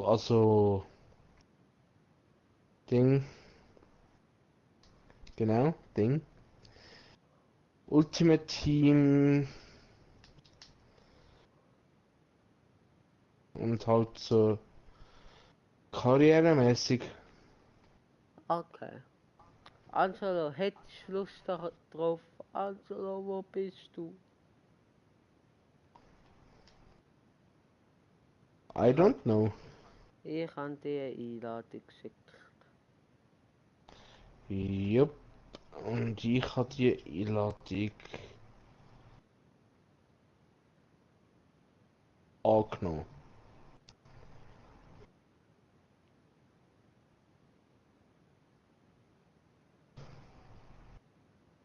also Ding, genau, Ding. Ultimate Team und halt so karrieremäßig. Okay. Angelo, hättest du Lust drauf? Angelo, wo bist du? I don't know. Ich habe dir eine Einladung geschickt. Jupp. Und ich habe die Einladung angenommen.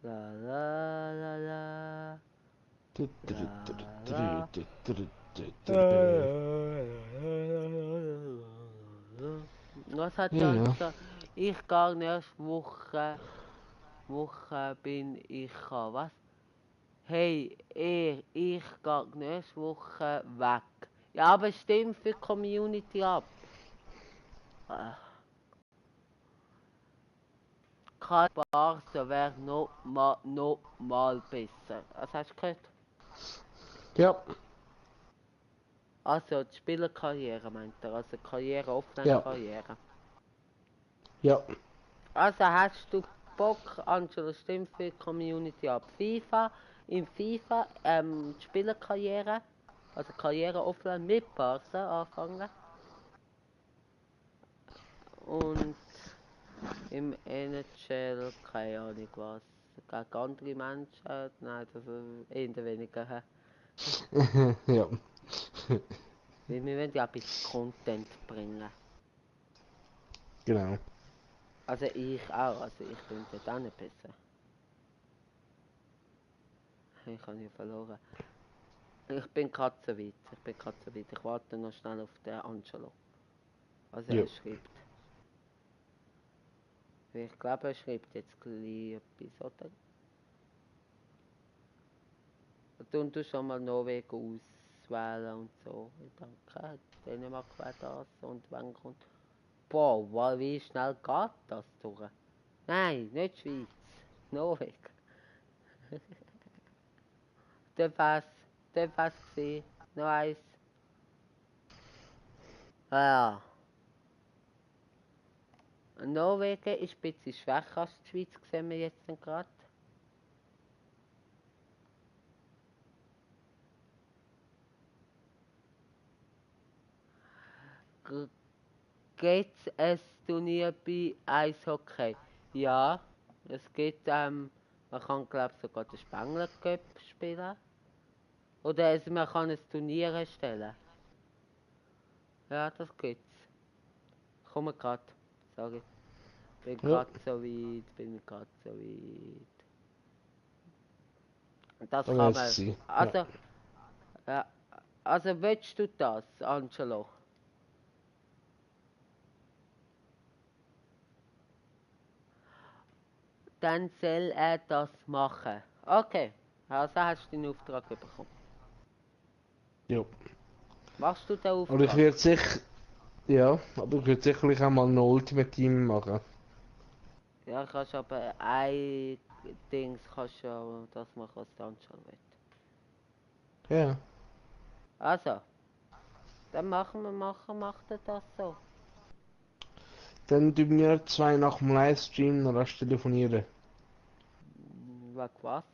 La la la la. La, Was hat Ja, er ja. gesagt? Ich gehe nächste Woche bin ich was? Hey, ich gehe nächste Woche weg. Ja, aber stimmt für die Community ab. Kein Barca wäre noch mal besser. Was hast du gehört? Ja, Also die Spielerkarriere meint er, also Karriere, ja, Offline-Karriere. ja. Also hast du Bock, Angelo, stimmt für die Community ab. Im FIFA, die Spielerkarriere, also Karriere offline mit Barca anfangen. Und im NHL, keine Ahnung was, gegen andere Menschen, nein, das ist eher weniger. Ja, Weil wir wollen ja ein bisschen Content bringen. genau. Also ich auch, also ich bin dort auch nicht besser. Ich habe ja verloren. Ich bin gerade so weit, Ich warte noch schnell auf den Angelo. Was Ja. er schreibt. Ich glaube, er schreibt jetzt gleich etwas, oder? Und du schon mal Norwegen auswählen und so. Ich denke, Dänemark wäre das und wann kommt... Boah, wie schnell geht das durch? Nein, nicht Schweiz. Norwegen. Der was gesehen. Noch eins. Ja. Norwegen ist ein bisschen schwächer als die Schweiz, sehen wir jetzt gerade. Gibt es ein Turnier bei Eishockey? Ja, es gibt, man kann glaube ich sogar den Spengler Cup spielen. Oder man kann ein Turnier erstellen. Ja, das gibt's. Komme grad, sorry. Bin Ja. grad so weit. Das Dann kann weiß man. sie. Ja. Also, ja, also willst du das, Angelo? dann soll er das machen. Okay, also hast du deinen Auftrag bekommen. Ja. Machst du den Auftrag? Aber ich werde sicher. Ja, aber ich werde sicherlich auch mal ein Ultimate Team machen. Ja, kannst aber ein Dings kannst du ja das machen, was der Anschau will. Ja. Also, dann macht er das so. Dann tun wir zwei nach dem Livestream noch rasch telefonieren. Wegen was?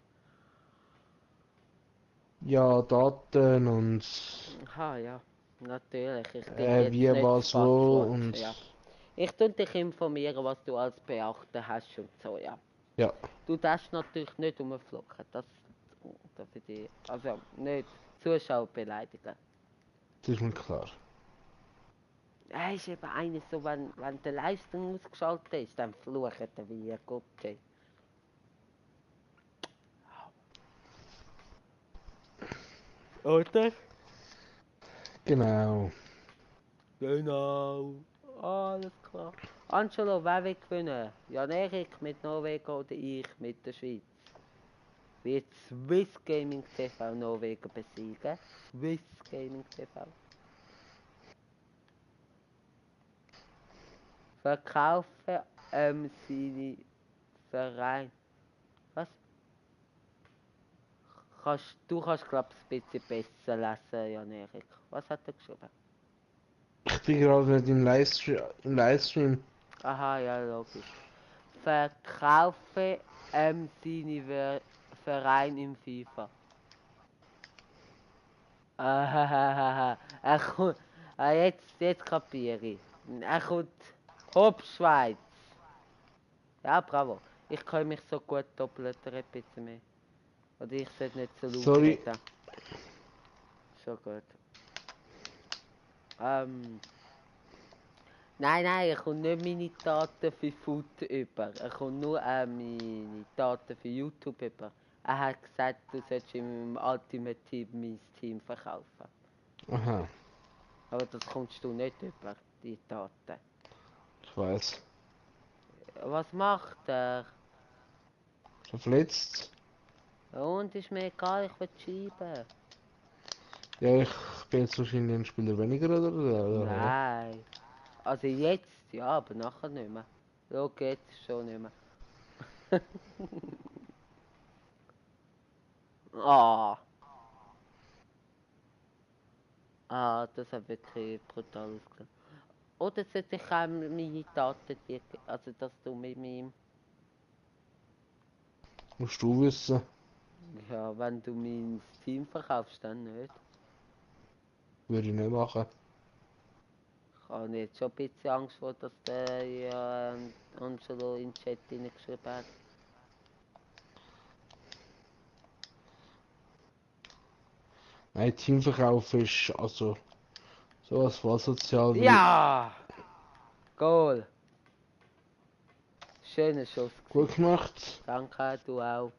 Ja, Daten und Aha, ja, natürlich. Ich gebe jetzt wie, nicht das was, wo Passwort. und Ja. Ich tue dich informieren, was du als Beachten hast und so, ja. ja, Du darfst natürlich nicht rumflocken. Das für die, also nicht Zuschauer beleidigen. das ist mir klar. Er ist eben eines so, wenn der Livestream ausgeschaltet ist, dann flucht er wie ein Gott. Ey. Oder? Genau. Genau. Alles klar. Angelo, wer will gewinnen? Jan Erik mit Norwegen oder ich mit der Schweiz? Wird Swiss Gaming TV Norwegen besiegen? Swiss Gaming TV. Verkaufen seine Verein. Was? Du kannst glaub ich ein bisschen besser lesen, Jan Erik. Was hat er geschrieben? Ich bin gerade nicht im Livestream. Aha, ja, logisch. Verkaufe seine Verein im FIFA. Ahahaha. Er kommt. Jetzt kapiere ich. Er kommt. Hopp, Schweiz. Ja, bravo. Ich kann mich so gut doppeln, ein bisschen mehr. Oder ich sollte nicht so laut Sorry. reden. So gut. Nein, er kommt nicht meine Daten für Food über. Er kommt nur meine Daten für YouTube über. Er hat gesagt, du sollst im Ultimate Team mein Team verkaufen. Aha, Aber das kommst du nicht über, die Daten. ich weiß. Was macht er? Verletzt? Ja, und ist mir egal, ich will schreiben. Ja, ich bin jetzt wahrscheinlich ein Spieler weniger oder? Nein. Also jetzt, ja, aber nachher nicht mehr. Schau, jetzt schon nicht mehr. Ah. Ah, das hat wirklich brutal ausgesehen. Oder sollte ich auch meine Daten, also dass du mit meinem, Musst du wissen. ja, wenn du mein Team verkaufst, dann nicht. Würde ich nicht machen. Ich habe jetzt schon ein bisschen Angst vor, dass der ja Angelo in den Chat hineingeschrieben hat. Nein, Teamverkauf ist also sowas von sozial wie. Ja! Goal! Schöner Schuss Gut gewesen. gemacht? Danke, du auch.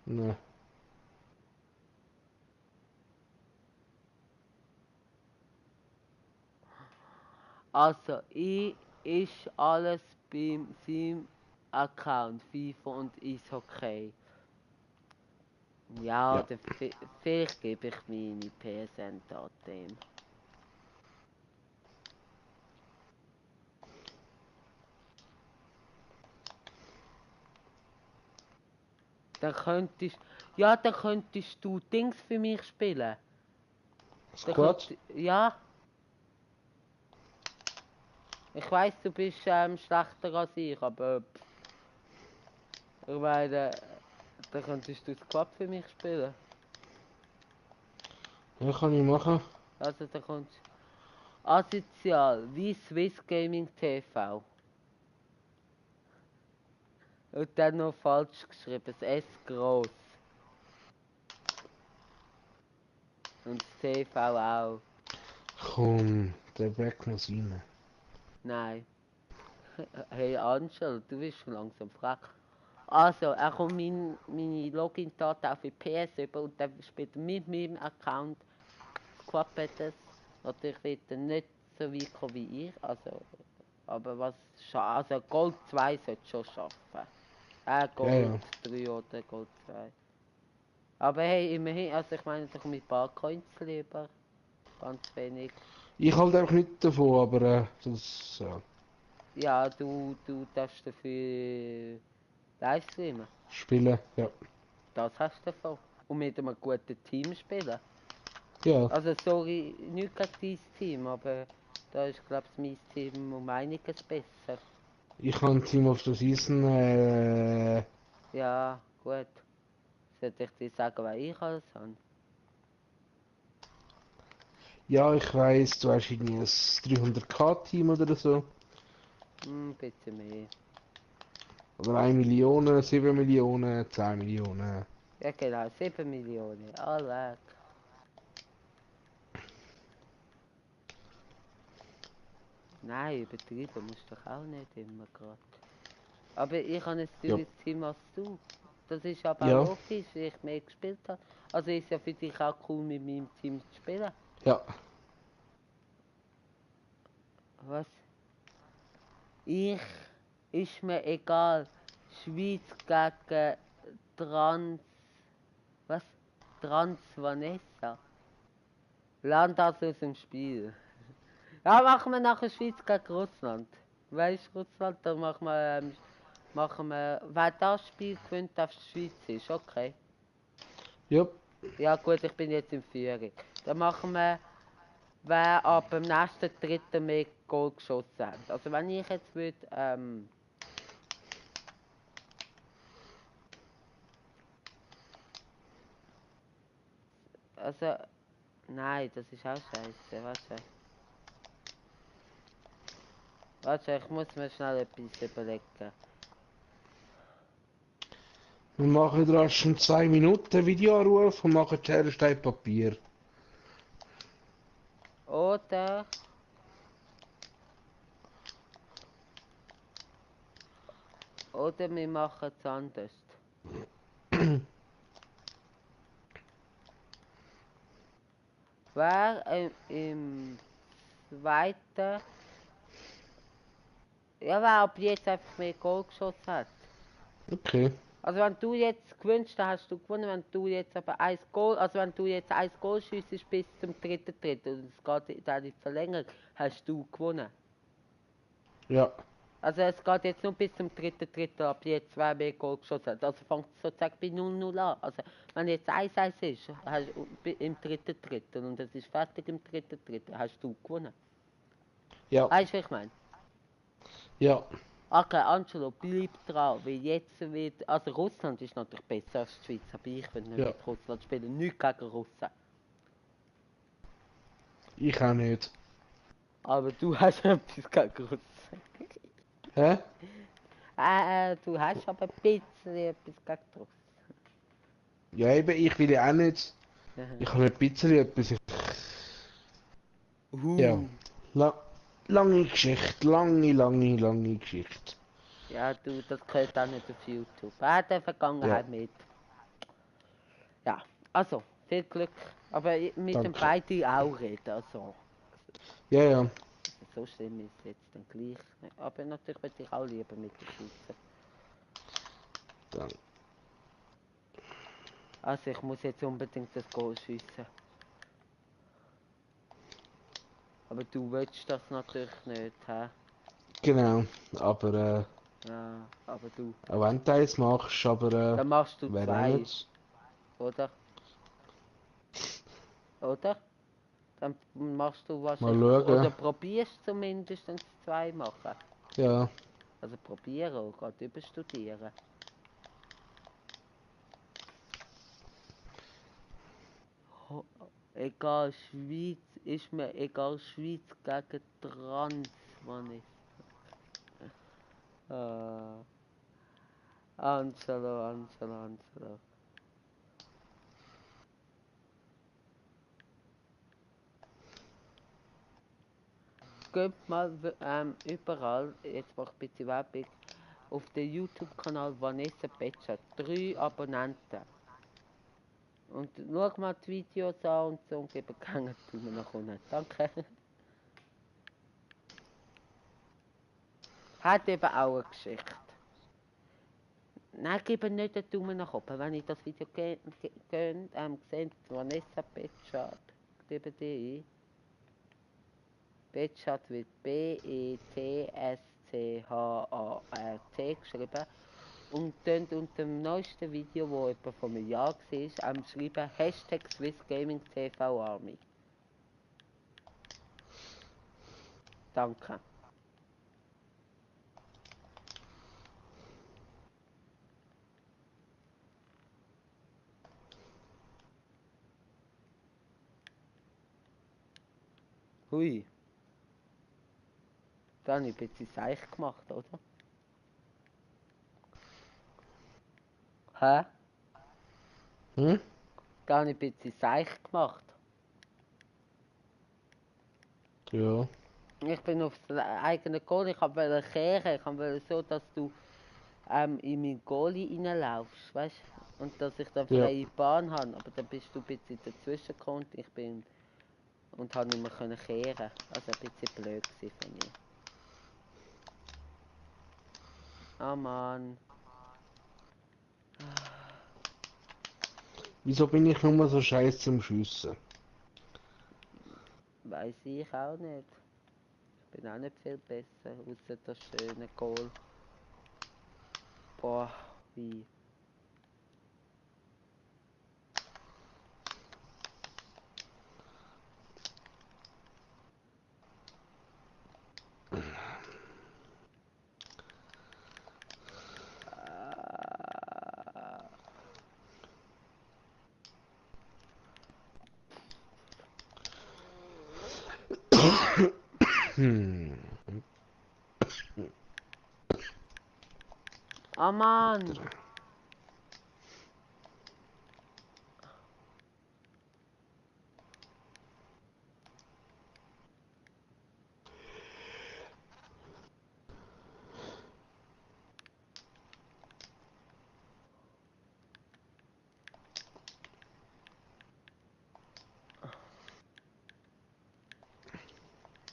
Nein. Also, ist alles beim seinem Account, FIFA und Eishockey. Ja, Ja. oder vielleicht gebe ich meine PSN-Daten ihm. Dann könntest, ja, dann könntest du Dings für mich spielen. Squad? Ja. Ich weiß, du bist schlechter als ich, aber ich meine, dann könntest du Squad für mich spielen. Ja, kann ich machen. Also dann kommst asozial, wie Swiss Gaming TV. Und dann noch falsch geschrieben, das S groß. Und das TV auch. Komm, der Back muss rein. Nein. Hey Angel, du bist schon langsam frech. Also, er kommt meine Login-Daten auf die PS über und dann spielt er mit meinem Account Squad Battles. Natürlich wird er nicht so weit kommen wie ich, also Aber was also Gold 2 sollte schon schaffen. Ja, Gold ja. 3 oder Gold 2. Aber hey, immerhin, also ich meine, doch mit ein paar Coins lieber. Ganz wenig. Ich halte einfach nicht davon, aber das, ja. Ja, du darfst dafür Livestreamen. Spielen, ja. Das hast du davon. Und mit einem guten Team spielen. Ja, Also sorry, nicht gegen dein Team, aber da ist glaube ich mein Team um einiges besser. ich habe Team of the Season, Ja, gut. Sollte ich dir sagen, was ich alles habe? ja, ich weiß, du hast irgendwie ein 300k-Team oder so. Ein bisschen mehr. Oder 1 Million, 7 Millionen, 10 Millionen. Ja genau, 7 Millionen. Alle. Nein, übertrieben musst du doch auch nicht immer gerade. Aber ich habe ein Ja. teures Team als du. Das ist aber auch Ja, logisch, weil ich mehr gespielt habe. Also ist ja für dich auch cool mit meinem Team zu spielen. ja. Was? Ich, ist mir egal. Schweiz gegen Trans, was? Trans Vanessa. Land aus dem Spiel. Ja, machen wir nachher Schweiz gegen Russland. Weißt du, Russland, da machen wir, wer das Spiel gewinnt, darf die Schweiz ist, okay. Ja, Ja gut, ich bin jetzt in Führung. Dann machen wir, wer ab dem nächsten dritten mehr Goal geschossen hat. Also wenn ich jetzt würde, also, nein, das ist auch scheiße, warte, ich muss mir schnell etwas überlegen. wir machen rasch schon 2 Minuten Videoanruf und machen Schere, Stein, Papier. Oder, oder wir machen es anders. Wer im zweiten, ja, wer ab jetzt einfach mehr Goal geschossen hat. Okay. Also wenn du jetzt gewünscht hast, hast du gewonnen. Wenn du jetzt aber ein Goal, also wenn du jetzt ein Goal schiessest bis zum dritten und es geht dann nicht verlängert, hast du gewonnen. Ja. Also es geht jetzt nur bis zum dritten, ab jetzt wer mehr Goal geschossen hat. Also fängt es sozusagen bei 0-0 an. Also wenn jetzt 1-1 ist, hast du im dritten und es ist fertig im dritten, hast du gewonnen. Ja. Weißt du, was ich meine? Ja. Okay, Angelo, bleib dran, weil jetzt wird, also Russland ist natürlich besser als die Schweiz, aber ich will nicht Ja. mit Russland spielen, nicht gegen Russen. Ich auch nicht. Aber du hast etwas gegen Russen. Hä? Du hast aber ein bisschen etwas gegen die Russen. Ja, eben, ich will ja auch nicht. Ich habe ein bisschen etwas. Ja. La lange Geschichte. Lange Geschichte. Ja, du, das gehört auch nicht auf YouTube. Der Ja. Vergangenheit mit. Ja, also, viel Glück. Aber mit dem Danke. beiden auch reden, also. Ja, ja. So schlimm ist es jetzt dann gleich. Aber natürlich würde ich auch lieber mit den Schweizer. Dann. Also ich muss jetzt unbedingt das Goal schiessen. Aber du willst das natürlich nicht, hä? Genau. Aber Ja, aber du. auch wenn du eins machst, aber Dann machst du wäre auch 2, nicht. oder? Oder? Dann machst du Mal wahrscheinlich, oder schauen. probierst zumindest 2 machen. Ja. Also probieren und gerade überstudieren. Oh, egal, Schweiz, ist mir egal, Schweiz gegen Trans, Mann ist. Angelo. Geht mal überall, jetzt mach ich ein bisschen Werbung, auf den YouTube-Kanal Vanessa Betschert. 3 Abonnenten. Und schau mal die Videos an und so und gebe keinen Daumen nach unten. Danke. Hat eben auch eine Geschichte. Nein, gebe nicht den Daumen nach oben. Wenn ich das Video seht, Vanessa Betschart, gebe die ein. Betschart wird B-E-T-S-C-H-A-R-T geschrieben. Und dann unter dem neuesten Video, das etwa vor einem Jahr war, schreiben Hashtag Swiss Gaming TV Army. Danke. Hui. Da habe ich ein bisschen seich gemacht, oder? Hä? Hm? Da habe ich ein bisschen seich gemacht. Ja. Ich bin aufs eigene Goal, ich wollte kehren, ich wollte so, dass du in mein Goalie reinlaufst, weißt du? Und dass ich dann Ja. freie Bahn habe, aber dann bist du ein bisschen dazwischen gekommen und habe nicht mehr können kehren. Also ein bisschen blöd gewesen von mir. Ah Mann. Wieso bin ich nur so scheiße zum Schiessen? Weiß ich auch nicht. Ich bin auch nicht viel besser, außer das schöne Goal. Boah, wie. Hm. Oh Mann!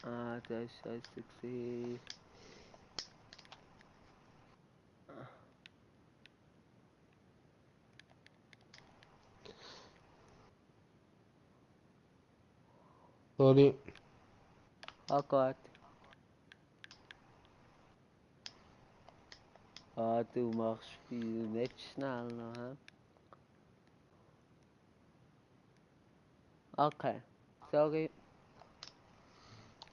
Ah, der ist scheiße gewesen. Sorry. Oh Gott. Ah, du machst Spiel nicht schnell noch, hä? Okay. Sorry.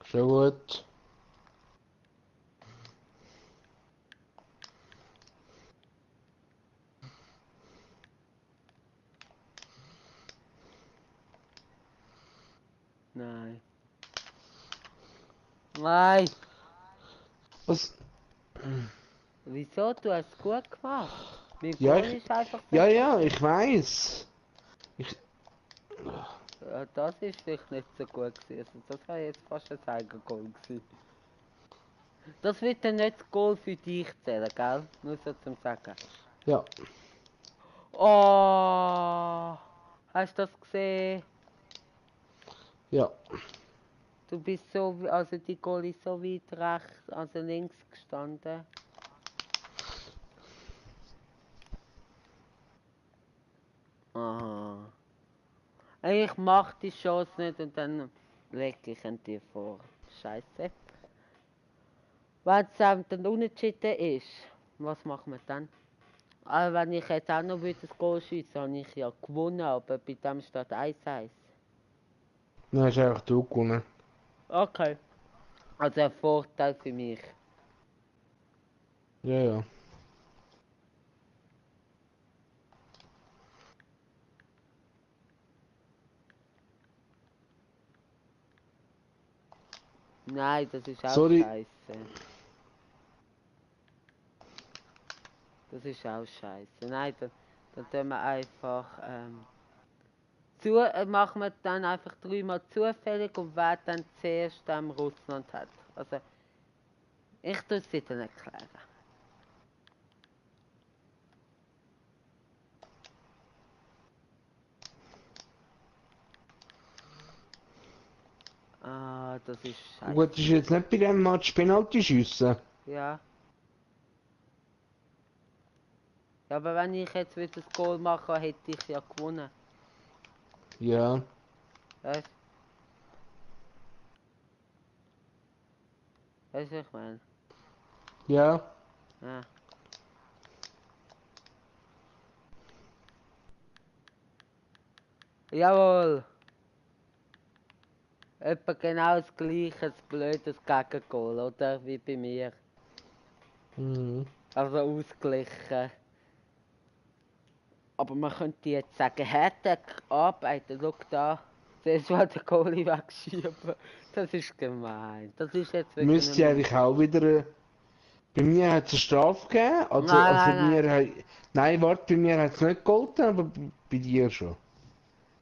Schon gut. Nein. Nein! Was? Wieso? Du hast es gut gemacht. Mein Ja, Goal ist einfach so. ja, ich weiß. Ja, das ist vielleicht nicht so gut gewesen. Also das war jetzt fast ein Eigengoal gewesen. Das wird dann nicht das Goal für dich zählen, gell? Nur so zum Sagen. Ja. Oh! Hast du das gesehen? Ja. Du bist so, also die Goal ist so weit rechts, also links gestanden. Aha. Ich mach die Chance nicht und dann leg ich ihn dir vor. Scheiße. Wenn es dann unentschieden ist, was machen wir dann? Also wenn ich jetzt auch noch das Goal schiessen, habe ich ja gewonnen, aber bei dem steht 1-1. Dann hast du einfach du gewonnen. Okay. Also ein Vorteil für mich. Ja, ja. Nein, das ist auch Sorry. scheiße. Das ist auch scheiße. Nein, dann tun wir einfach machen wir dann einfach 3-mal zufällig und wer dann zuerst Russland hat. Also ich tue es dir dann erklären. Ah, das ist scheiße. Gut, das ist jetzt nicht bei dem Match Penalty schiessen. Ja. Ja, aber wenn ich jetzt wieder das Goal mache, hätte ich ja gewonnen. Ja. Weißt du, was ich meine? Ja. Ja. Jawohl! Etwa genau das gleiche, das blödes Gegengoal, oder? Wie bei mir. Mhm. Also ausgeglichen. Aber man könnte jetzt sagen, härter arbeiten, schau da. Zuerst mal den Goalie wegschieben. Das ist gemein. Das ist jetzt wirklich nicht Müsste mehr... eigentlich auch wieder. Bei mir hat es eine Strafe gegeben. Also Nein, bei nein, mir nein. Nein, warte, bei mir hat es nicht gegolten, aber bei dir schon.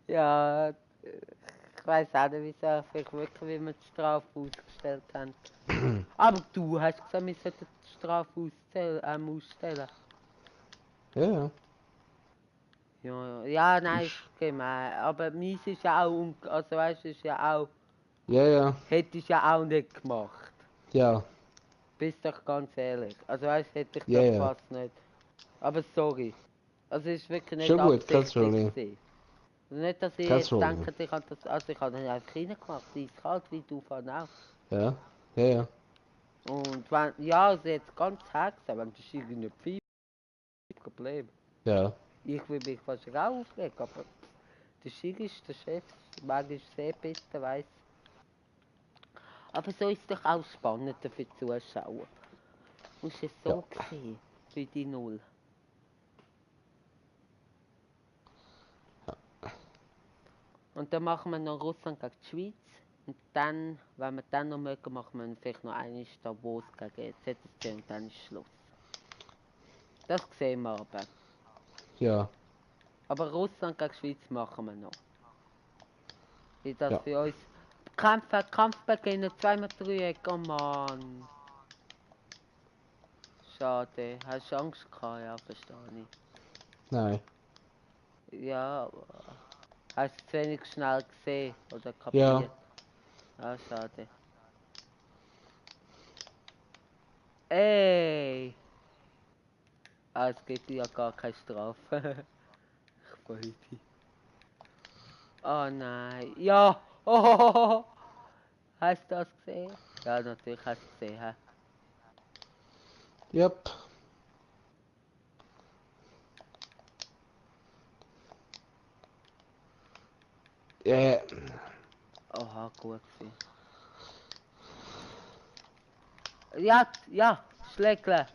Ja, ich weiß auch nicht, wieso. Vielleicht wirklich, wie wir die Strafe ausgestellt haben. Aber du hast gesagt, wir sollten die Strafe ausstellen. Ja. Ja, ja, nein, Ist. ist gemein. Aber meins ist ja auch, also weißt du, ist ja auch, Ja, ja. hätte ich ja auch nicht gemacht. Ja. Bist doch ganz ehrlich. Also weißt du, hätte ich Ja, doch ja. fast nicht. Aber sorry. Also es ist wirklich nicht Schon gut, kein absichtlich Problem. gewesen. Also nicht, dass ich Kein jetzt Problem. denke, ich habe das, also ich habe den einfach reingemacht, eiskalt wie du vorhin auch. Ja. Ja, ja. Und wenn, ja, also jetzt ganz hart gesagt, wenn der Schiri nicht pfeift, Problem. Ja. Ich will mich fast auch aufregen, aber der Schiri ist der Chef, manchmal sehr bitter, weiss. Aber so ist es doch auch spannender für die Zuschauer. Musst du es Ja. so sehen, für die Null. Und dann machen wir noch Russland gegen die Schweiz. Und dann, wenn wir dann noch mögen, machen wir vielleicht noch eine Davos gegen ZSC und dann ist Schluss. Das sehen wir aber. Ja. Aber Russland gegen die Schweiz machen wir noch. Wie das Ja. für uns. Kampf beginnen, zweimal Dreieck, oh Mann. Schade, hast du Angst gehabt? Ja, verstehe ich. Nein. Ja, aber hast du zu wenig schnell gesehen oder Ja. kapiert? Ah, schade. Ey! Ah, es gibt ja gar keine Strafe. Ich freue mich. Oh nein. Ja! Oh! Hast du das gesehen? Ja, natürlich hast du es gesehen. Hä? Yep. Ja. Oha, gut gewesen. Ja, ja, Schlägle.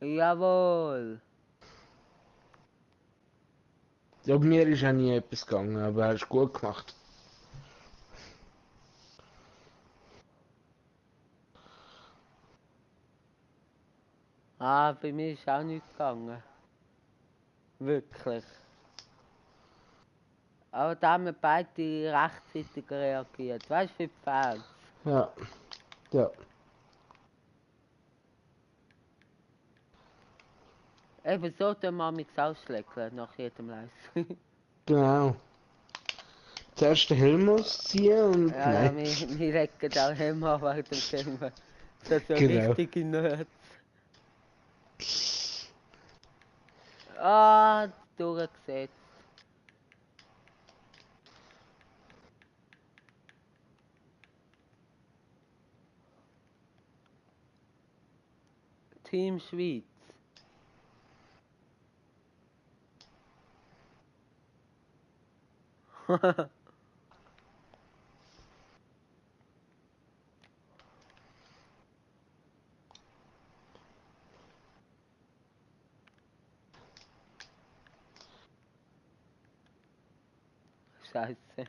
Jawohl. Ja, bei mir ist auch nie etwas gegangen, aber hast du gut gemacht. Ah, bei mir ist auch nichts gegangen. Wirklich. Aber da haben wir beide rechtzeitig reagiert. Weißt du, für die Fans. Ja. Ja. Eben so tun wir mich ausschlägeln nach jedem Livestream. Genau. Zuerst den Helm ausziehen und. Ja, ja, Nein. wir recken auch immer wegen dem Thema. So Genau. richtige Nerds. Ah, durchgesetzt. Team Schweiz. Scheiße.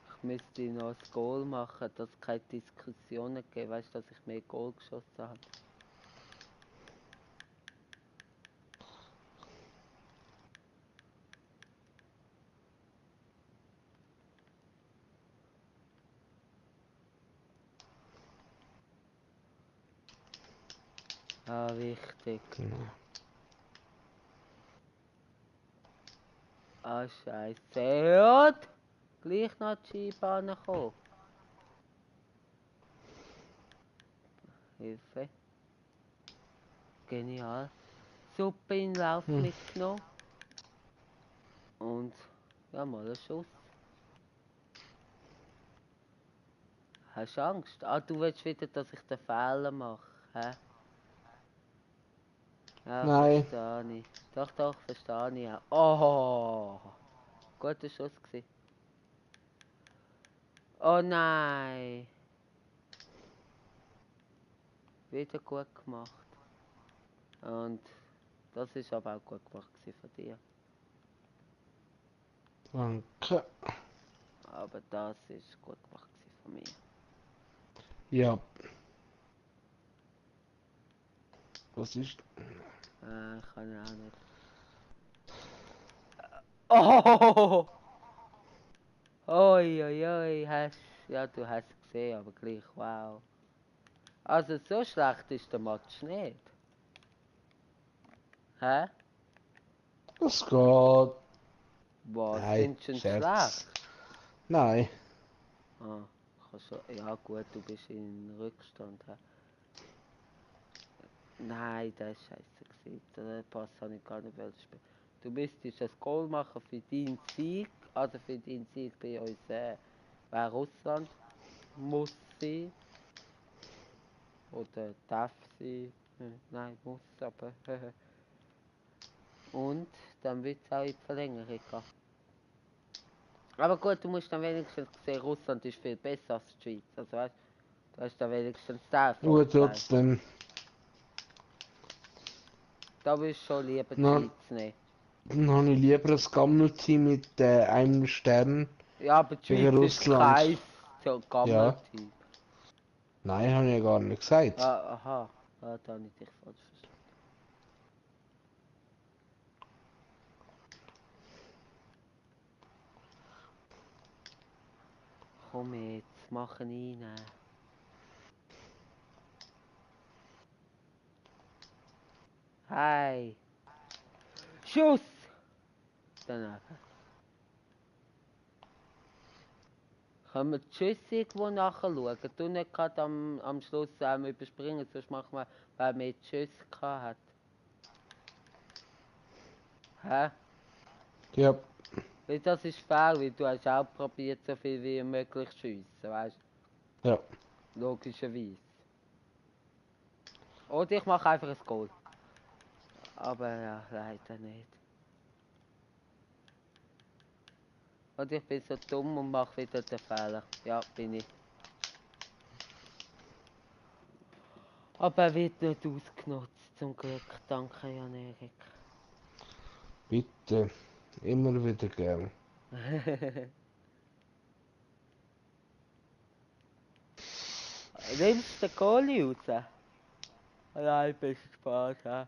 Ich müsste noch ein Goal machen, dass es keine Diskussionen gibt. Weißt du, dass ich mehr Goal geschossen habe? Ah, wichtig. Genau. Ah, scheiße. Und gleich noch die Skibahn gekommen. Hilfe. Genial. Suppe in Lauf mitgenommen. Und ja, mal einen Schuss. Hast du Angst? Ah, du willst wieder, dass ich den Fehler mache, hä? Ja, Nein. verstehe ich. Doch, verstehe ich auch. Oh, guter Schuss gewesen. Oh nein. Wieder gut gemacht. Und das ist aber auch gut gemacht gewesen von dir. Danke. Aber das ist gut gemacht gewesen von mir. Ja. Was ist? Kann ich auch nicht. Oh! Oi, oi, oi, ja, du hast es gesehen, aber gleich, wow. Also so schlecht ist der Match nicht. Hä? Das geht. Was, Nein, findest du ihn Scherz. schlecht? Nein. Ah, ja gut, du bist in Rückstand. Hä? Nein, das ist scheiße gewesen. Den Pass habe ich gar nicht spielen. Du müsstest ein Goal machen für deinen Sieg, also für deinen Sieg bei uns. Wer Russland muss sein. Oder darf sie. Nein, muss aber. Und dann wird es auch in die Verlängerung gehen. Aber gut, du musst dann wenigstens sehen, Russland ist viel besser als die Schweiz. Also weißt du, hast dann wenigstens den Gut, Vorteil. trotzdem. Da willst du schon lieber die Na, Schweiz nehmen. dann habe ich lieber ein Gammel-Team mit einem Stern Ja, aber die gegen Schweiz ist Russland. kein so Ja. Gammelteam. Nein, habe ich ja gar nicht gesagt. Ah, aha, ah, da habe ich dich falsch verstanden. Komm jetzt, mach ihn rein. Hey! Schuss! Daneben. Können wir die Schüsse irgendwo nachschauen? Du nicht gerade am Schluss überspringen, sonst machen wir, wer mehr Schüsse hat. Hä? Ja. Weil das ist fair, weil du hast auch probiert, so viel wie möglich zu schiessen, weißt du? Ja. Logischerweise. Oder ich mache einfach ein Goal. Aber ja, leider nicht. Und ich bin so dumm und mache wieder den Fehler. Ja, bin ich. Aber er wird nicht ausgenutzt, zum Glück. Danke, Jan Erik. Bitte. Immer wieder gern. Nimmst du den Goalie raus? Nein, bist Spaß, hä?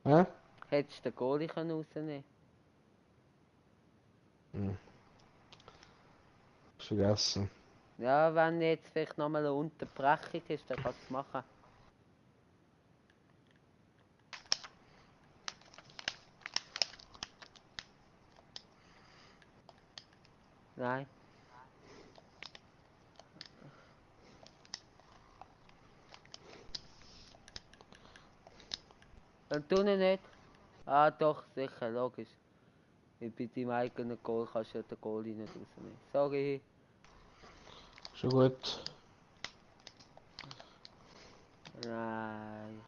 Hä? Hättest du den Goalie rausnehmen Hm. Vergessen. Ja, wenn jetzt vielleicht nochmal eine Unterbrechung ist, dann kannst du es machen. Nein. Und du nicht? Ah, doch, sicher, logisch. Weil bei deinem eigenen Goal kannst du ja den Goalie nicht rausnehmen. Sorry. Schon gut. Nein.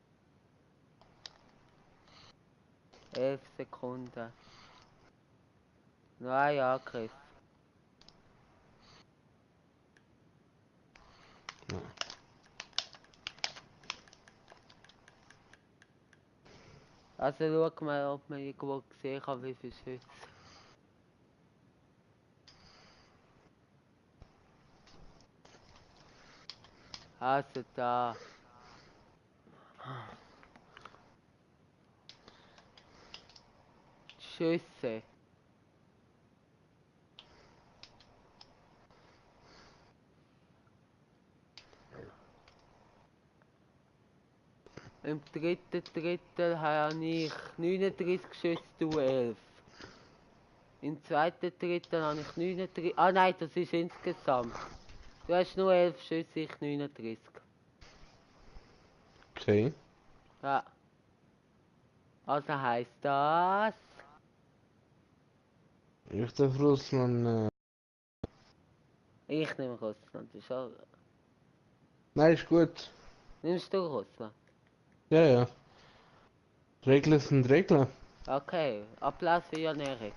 11 Sekunden. Nein, Angriff. Nein. Also schau mal, ob man irgendwo gesehen kann, wie viel Schüsse. Also da. Die Schüsse. Im dritten Drittel habe ich 39 Schüsse, du 11. Im zweiten Drittel habe ich 39. Ah nein, das ist insgesamt. Du hast nur 11 Schüsse, ich 39. Okay. Ja. Also heisst das. Ich darf Russland. Ich nehme Russland. Ist auch... Nein, ist gut. Nimmst du Russland? Ja, ja. Regeln sind Regeln. Okay, Applaus für Jan Erik.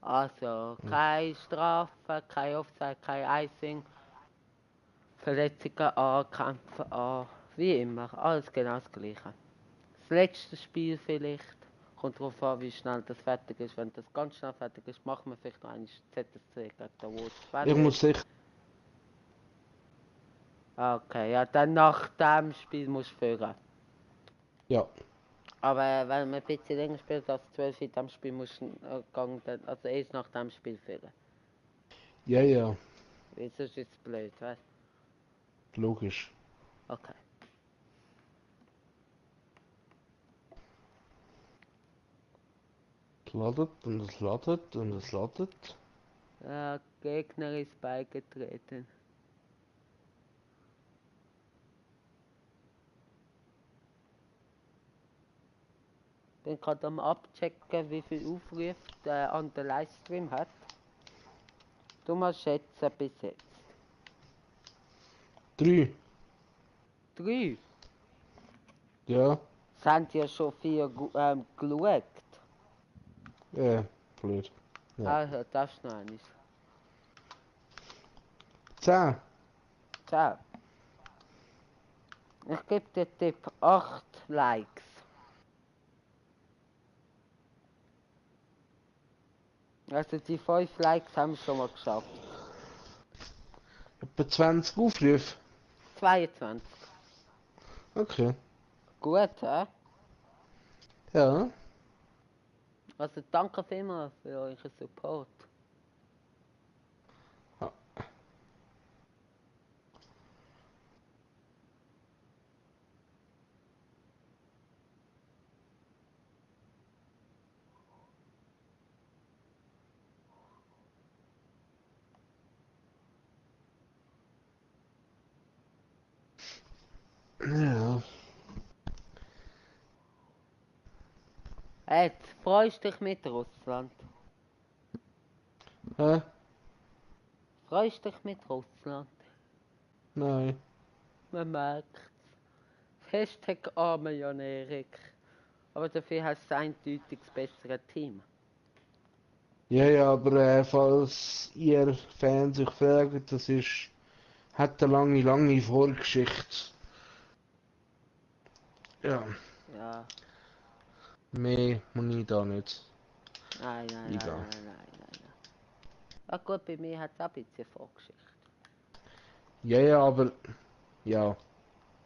Also, keine Strafe, kein Offside, kein Icing, Verletzungen an, Kämpfe an, wie immer, alles genau das Gleiche. Das letzte Spiel vielleicht, kommt darauf an, wie schnell das fertig ist. Wenn das ganz schnell fertig ist, machen wir vielleicht noch eine ZSC gegen den Wolves. Ich muss sicher. Okay, ja, dann nach dem Spiel musst du führen. Ja. Aber wenn man ein bisschen länger spielt als 12 in dem Spiel, musst du also erst nach dem Spiel führen. Ja, ja. Weil sonst ist es blöd, weißt Logisch. du? Okay. Es ladet und es ladet und es ladet. Ja, Gegner ist beigetreten. Bin gerade am abchecken, wie viel Aufrufe der an der Livestream hat. Du musst schätzen bis jetzt. 3. 3. Ja. Es haben ja schon 4 geschaut. Blöd. Ja. Also, das ist noch eines. 10. 10. Ich gebe dir Tipp 8 Likes. Also die 5 Likes haben wir schon mal geschafft. Etwa 20 Aufrufe. 22. Okay. Gut, hä? Ja. Also danke vielmals für euren Support. Ja. Ja. Jetzt freust du dich mit Russland? Hä? Freust du dich mit Russland? Nein. Man merkt's. Hashtag armer Jan Erik. Aber dafür hast du ein eindeutig das bessere Team. Ja, ja, aber falls ihr Fans euch fragen, das ist, hat eine lange, lange Vorgeschichte. Ja, Ja. mehr muss ich da nicht Nein. eingehen. Ja gut, bei mir hat es auch ein bisschen Vorgeschichte. Ja, ja, aber ja,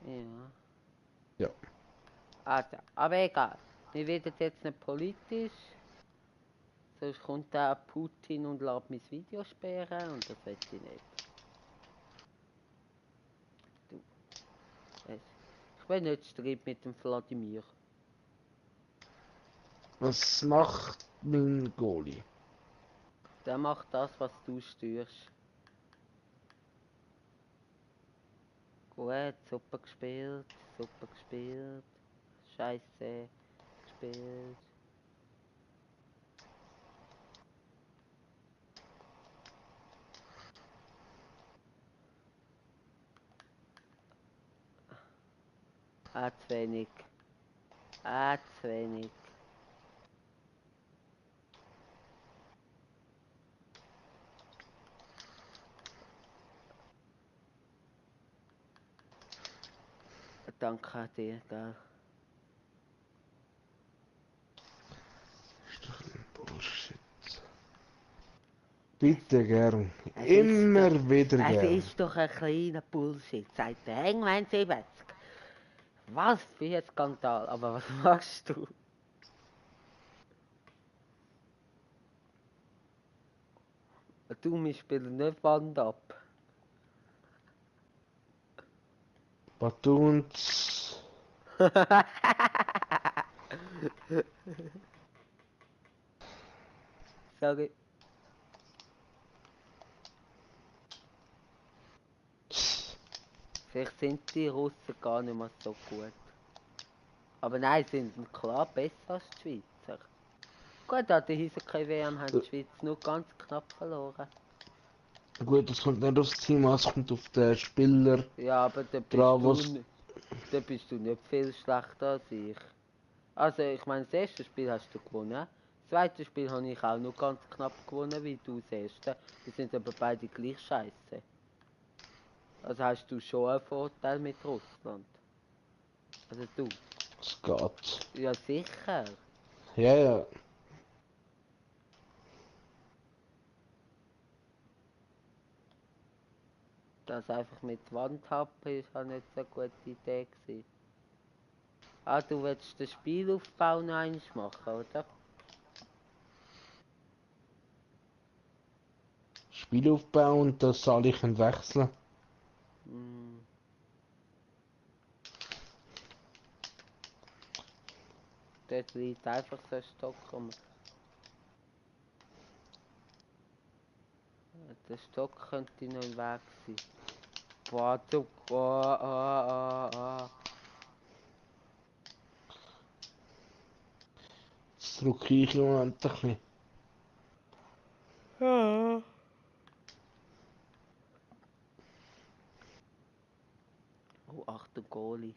Ja. ja. Also, aber egal. Wir werden jetzt nicht politisch. Sonst kommt da Putin und lässt mein Video sperren und das will ich nicht. Du. Ich will nicht Streit mit dem Wladimir. Was macht mein Goalie? Der macht das, was du störst. Gut, super gespielt. Scheiße gespielt. Zu wenig. Zu wenig. Danke dir, gell. Ist doch ein Bullshit. Bitte gern. Es Immer wieder Es gern. ist doch ein kleiner Bullshit, sagt der Hangman 70. Was? Wie jetzt Skandal? Aber was machst du? Du, wir spielen nicht Wand ab. Batuns. Sorry. Vielleicht sind die Russen gar nicht mehr so gut. Aber nein, sind klar besser als die Schweizer. Gut, an der Eishockey-WM haben die Schweiz nur ganz knapp verloren. Gut, das kommt nicht aufs Team an, es kommt auf den Spieler Ja, aber da drauf, was. da bist du nicht viel schlechter als ich. Also, ich meine, das erste Spiel hast du gewonnen. Das zweite Spiel habe ich auch nur ganz knapp gewonnen, wie du das erste. Wir sind aber beide gleich scheiße. Also hast du schon einen Vorteil mit Russland. Also du. Es geht. Ja, sicher. Ja, ja. Das einfach mit Wandhappen ist auch nicht so eine gute Idee gewesen. Ah, du willst den Spielaufbau noch einmal machen, oder? Spielaufbau und das soll ich wechseln. Hm. Dort liegt einfach so ein Stock rum. Der Stock könnte noch im Weg sein. Boah, du. Jetzt drücke ich im Moment ein bisschen. Ja. Oh, Achtung, Goalie.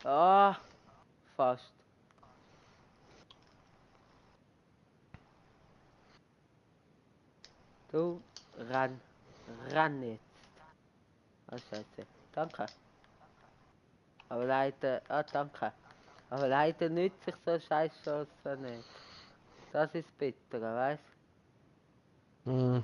Ah, fast. Du, ran. Ran jetzt. Ah, scheiße. Danke. Aber leider, danke. Aber leider nützt sich so scheiß Chance nicht. Das ist bitter, weißt Hm.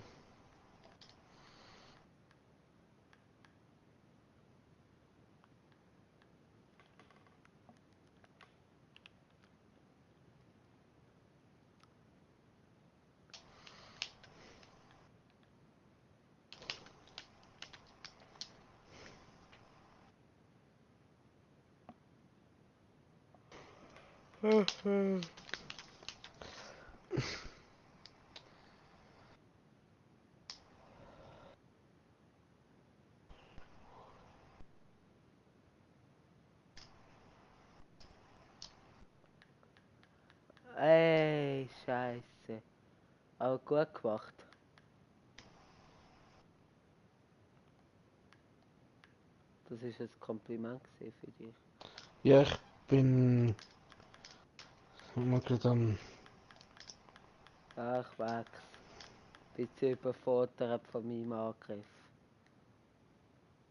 du? Ey, scheiße. Aber gut gemacht. Das ist ein Kompliment gewesen für dich. Ja, ich bin mal gerade am. Ach, Max. Bisschen überfordert von meinem Angriff.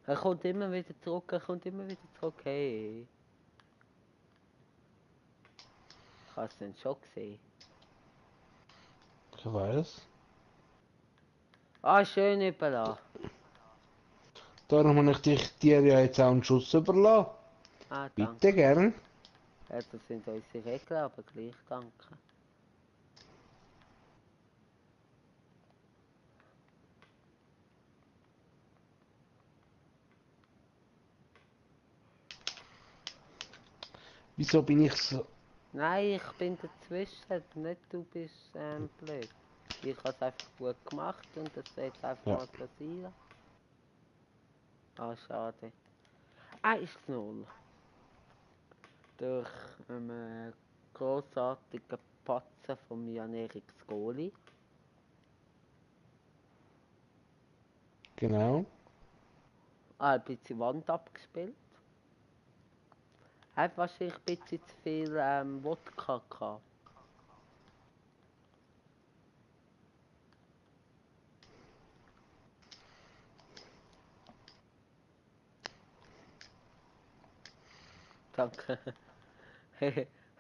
Er kommt immer wieder zurück, er kommt immer wieder zurück. Hey. Hast du den schon gesehen? Ich weiß. Ah, schön überlassen. Darum habe ich dir ja jetzt auch einen Schuss überlassen. Ah, Bitte danke. gern. Ja, das sind unsere Regeln, aber gleich danke. Wieso bin ich so. Nein, ich bin dazwischen, nicht du bist blöd. Ich habe es einfach gut gemacht und das soll jetzt einfach Ja. mal so sein. Ah, schade. 1-0. Durch einen grossartigen Patzer von Jan-Erik Skoli. Genau. Ein bisschen Wand abgespielt. Hat wahrscheinlich ein bisschen zu viel Wodka gehabt. Danke.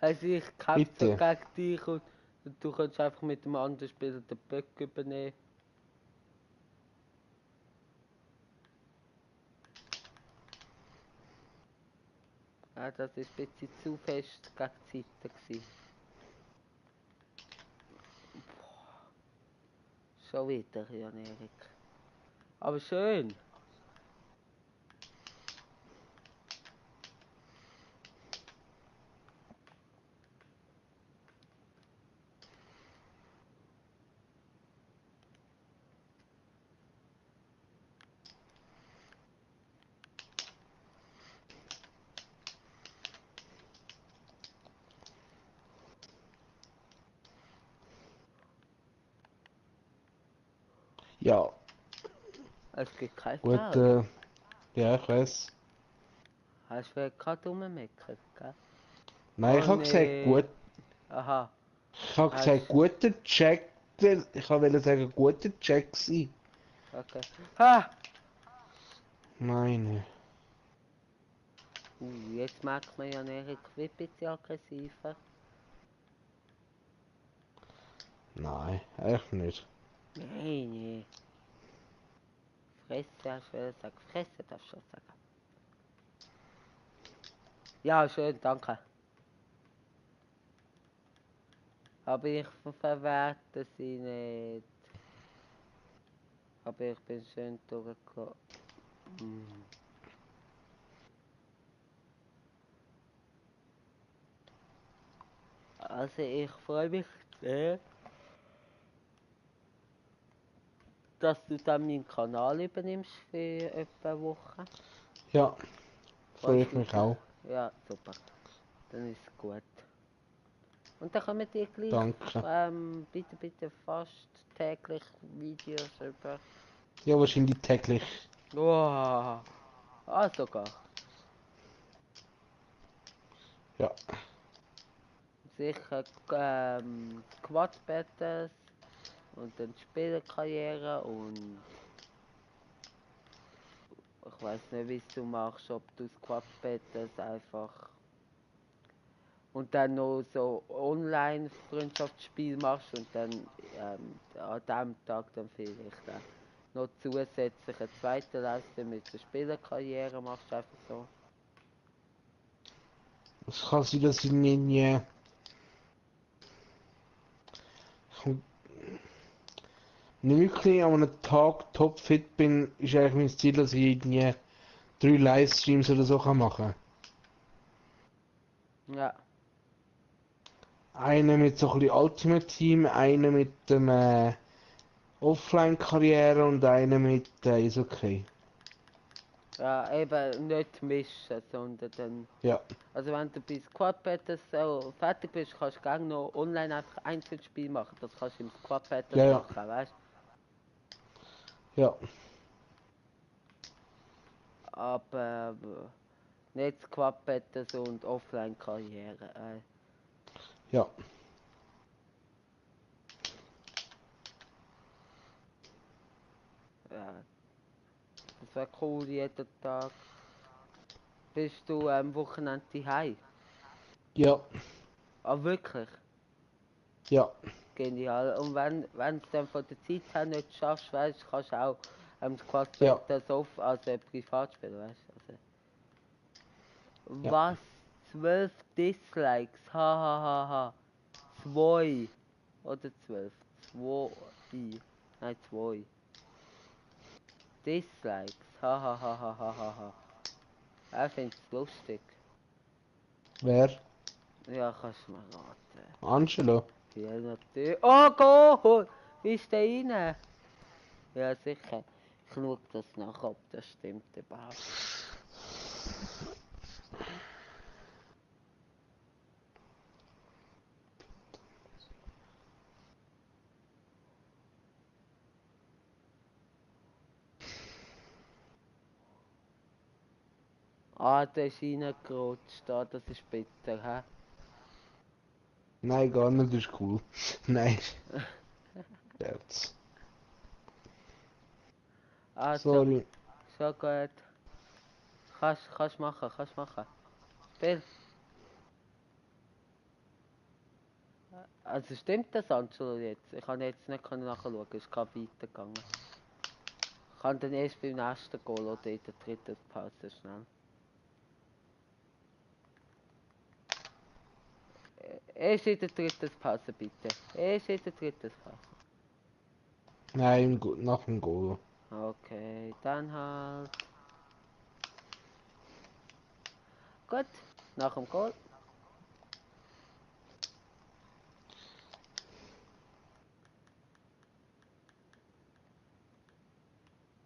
Also ich kämpfe so Bitte. gegen dich und du kannst einfach mit dem anderen Spieler den Böck übernehmen. Ja, das ist ein bisschen zu fest gegen die Seite gewesen. Schon wieder, Jan Erik. Aber schön. Ja, Es gibt kein gut, Foul. ja, ich weiß. Hast du gerade rummeckert, gell? Nein, Oh ich habe gesagt, nee. gut. Aha. Ich habe Hast gesagt, guter Check. Ich wollte sagen, guter Check sein. okay. Ha! Meine. Jetzt merkt man Jan Erik wird ein bisschen aggressiver. Nein, echt nicht. Nein, nee. Fresse hast du wollen sagen. Fresse darfst du schon sagen. Ja, schön, danke. Aber ich verwerte sie nicht. Aber ich bin schön durchgekommen. Mm. Also ich freue mich sehr, dass du dann meinen Kanal übernimmst für etwa eine Woche. Ja, freue Falls ich du mich auch. Ja, super. Dann ist es gut. Und dann kommen dir gleich Danke. bitte fast täglich Videos über. Ja, wahrscheinlich täglich. Wow. Ah, sogar. Ja, Sicher Quad Battles und dann Spielerkarriere und ich weiß nicht, wie du machst, ob du Squad Battles einfach und dann noch so Online-Freundschaftsspiel machst und dann an diesem Tag dann vielleicht noch zusätzlich einen zweiten Livestream mit der Spielerkarriere machst, einfach so. es kann sein, dass ich nicht wirklich an einem Tag topfit bin, ist eigentlich mein Ziel, dass ich irgendwie 3 Livestreams oder so machen kann. Ja, Einen mit so ein bisschen Ultimate Team, einen mit dem Offline-Karriere und einen mit Eishockey. ja, eben nicht mischen, sondern dann. Ja, Also wenn du bei Squad Battles so fertig bist, kannst du gerne noch online einfach Einzelspiel machen. Das kannst du im Squad Battles ja, ja, machen, weißt ja, du? Aber nicht Squad Battles und Offline-Karriere. ja. Ja, das wäre cool jeden Tag. Bist du am Wochenende heim? Ja, Ah, wirklich? ja, Genial. Und wenn du dann von der Zeit her nicht schaffst, weißt, kannst du auch Squad ja, Battles also privat spielen, weißt du? ja. Was? 12 Dislikes? Hahaha. 2. Oder 12? 2. Nein, 2. Dislikes. Hahaha. Er findet es lustig. Wer? Ja, kannst du mal raten. Angelo. Ja, natürlich. Oh Gott! Wie ist der rein? Ja, sicher. Ich schaue das nach, ob das stimmt überhaupt. Ah, der ist reingerutscht, da, das ist bitter, hä? Nein, gar nicht, das ist cool. Nein, Scherz. Also, Sorry. schon gut. Kannst machen. Spiel. Also stimmt das, Angelo, jetzt? Ich kann jetzt nicht nachschauen, es ist gerade weitergegangen. Ich kann dann erst beim nächsten Goal oder in der dritten Pause schnell. Erst in der dritten Pause, bitte. Erst in der dritten Pause. Nein, nach dem Goal. Okay, dann halt. Gut, nach dem Goal.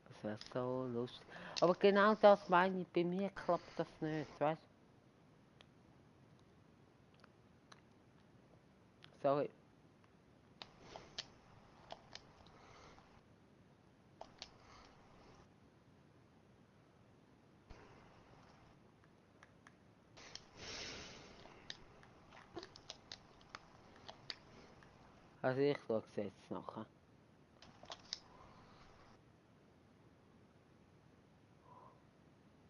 Das wäre so lustig. Aber genau das meine ich, bei mir klappt das nicht, weißt du? Sorry. Also ich schaue es jetzt nachher.